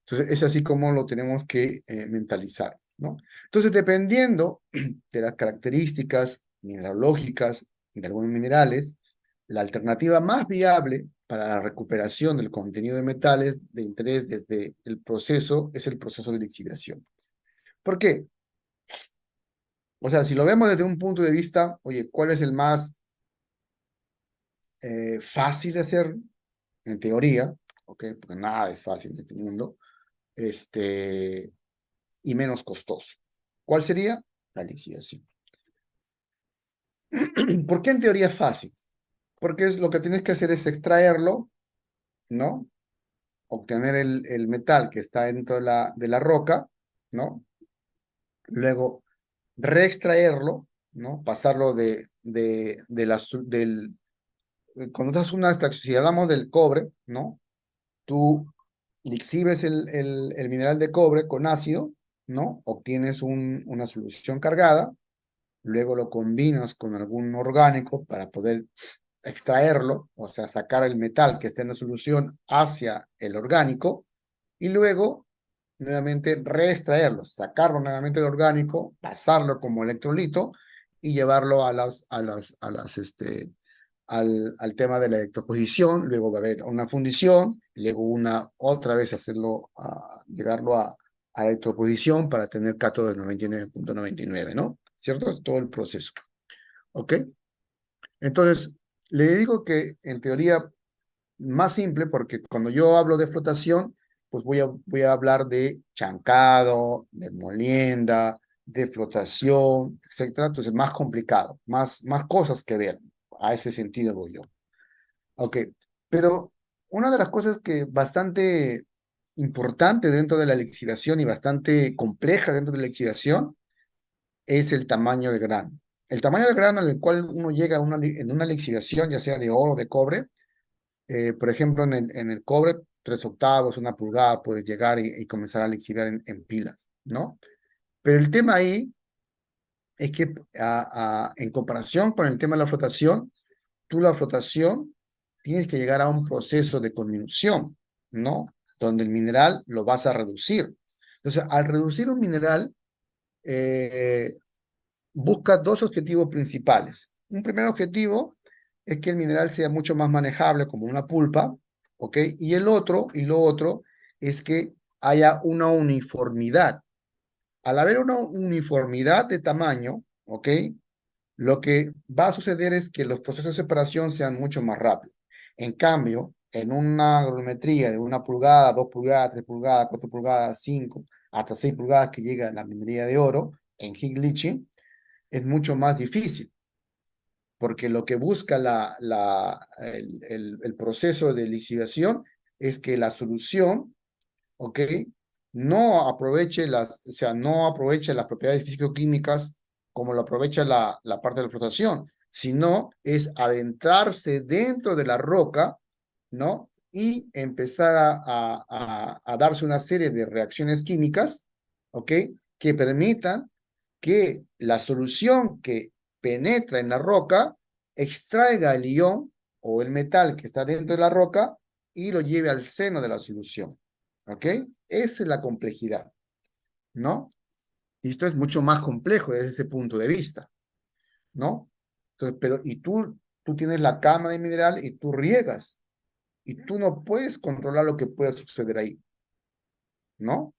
Entonces, es así como lo tenemos que mentalizar, ¿no? Entonces, dependiendo de las características mineralógicas de algunos minerales, la alternativa más viable para la recuperación del contenido de metales de interés desde el proceso es el proceso de lixiviación. ¿Por qué? O sea, si lo vemos desde un punto de vista, oye, ¿cuál es el más fácil de hacer? En teoría, ¿ok? Porque nada es fácil en este mundo, este, y menos costoso. ¿Cuál sería? La lixiviación. ¿Por qué en teoría es fácil? Porque lo que tienes que hacer es extraerlo, ¿no? Obtener el metal que está dentro de la roca, ¿no? Luego reextraerlo, ¿no? Pasarlo cuando haces una extracción, si hablamos del cobre, ¿no? Tú lixives el mineral de cobre con ácido, ¿no? Obtienes una solución cargada, luego lo combinas con algún orgánico para poder extraerlo, o sea, sacar el metal que está en la solución hacia el orgánico, y luego nuevamente reextraerlo, sacarlo nuevamente del orgánico, pasarlo como electrolito y llevarlo al tema de la electroposición, luego va a haber una fundición, luego otra vez llegarlo a electroposición para tener cátodo de 99.99, ¿no? ¿Cierto? Todo el proceso, ¿ok? Entonces, le digo que en teoría más simple, porque cuando yo hablo de flotación, pues voy a hablar de chancado, de molienda, de flotación, etcétera. Entonces, más complicado, más cosas que ver. A ese sentido voy yo. Ok, pero una de las cosas que bastante importante dentro de la lixiviación y bastante compleja dentro de la lixiviación es el tamaño de grano. El tamaño de grano en el cual uno llega en una lixiviación, ya sea de oro o de cobre, por ejemplo, en el cobre, 3/8, 1 pulgada, puedes llegar y comenzar a lixiviar en pilas, ¿no? Pero el tema ahí es que en comparación con el tema de la flotación, tú la flotación tienes que llegar a un proceso de condición, ¿no? Donde el mineral lo vas a reducir. Entonces, al reducir un mineral, eh, busca dos objetivos principales. Un primer objetivo es que el mineral sea mucho más manejable como una pulpa, ¿ok? Y lo otro es que haya una uniformidad. Al haber una uniformidad de tamaño, ¿ok? Lo que va a suceder es que los procesos de separación sean mucho más rápidos. En cambio, en una granulometría de 1 pulgada, 2 pulgadas, 3 pulgadas, 4 pulgadas, 5, hasta 6 pulgadas que llega a la minería de oro en heap leaching, es mucho más difícil, porque lo que busca el proceso de lixiviación es que la solución, ¿ok? O sea, no aproveche las propiedades físico-químicas como lo aprovecha la parte de la flotación, sino es adentrarse dentro de la roca, ¿no? Y empezar a darse una serie de reacciones químicas, ¿ok? Que permitan que la solución que penetra en la roca extraiga el ion o el metal que está dentro de la roca y lo lleve al seno de la solución. ¿Ok? Esa es la complejidad, ¿no? Y esto es mucho más complejo desde ese punto de vista, ¿no? Entonces, y tú tienes la cama de mineral y tú riegas y tú no puedes controlar lo que pueda suceder ahí, ¿no?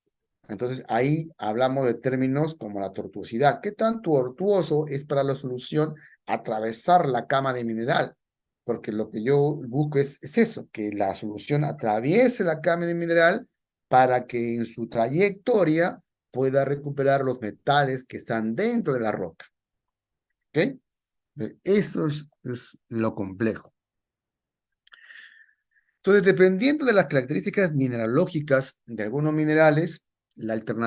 Entonces ahí hablamos de términos como la tortuosidad. ¿Qué tan tortuoso es para la solución atravesar la cama de mineral? Porque lo que yo busco es eso, que la solución atraviese la cama de mineral para que en su trayectoria pueda recuperar los metales que están dentro de la roca. ¿Ok? Eso es lo complejo. Entonces, dependiendo de las características mineralógicas de algunos minerales, la alternativa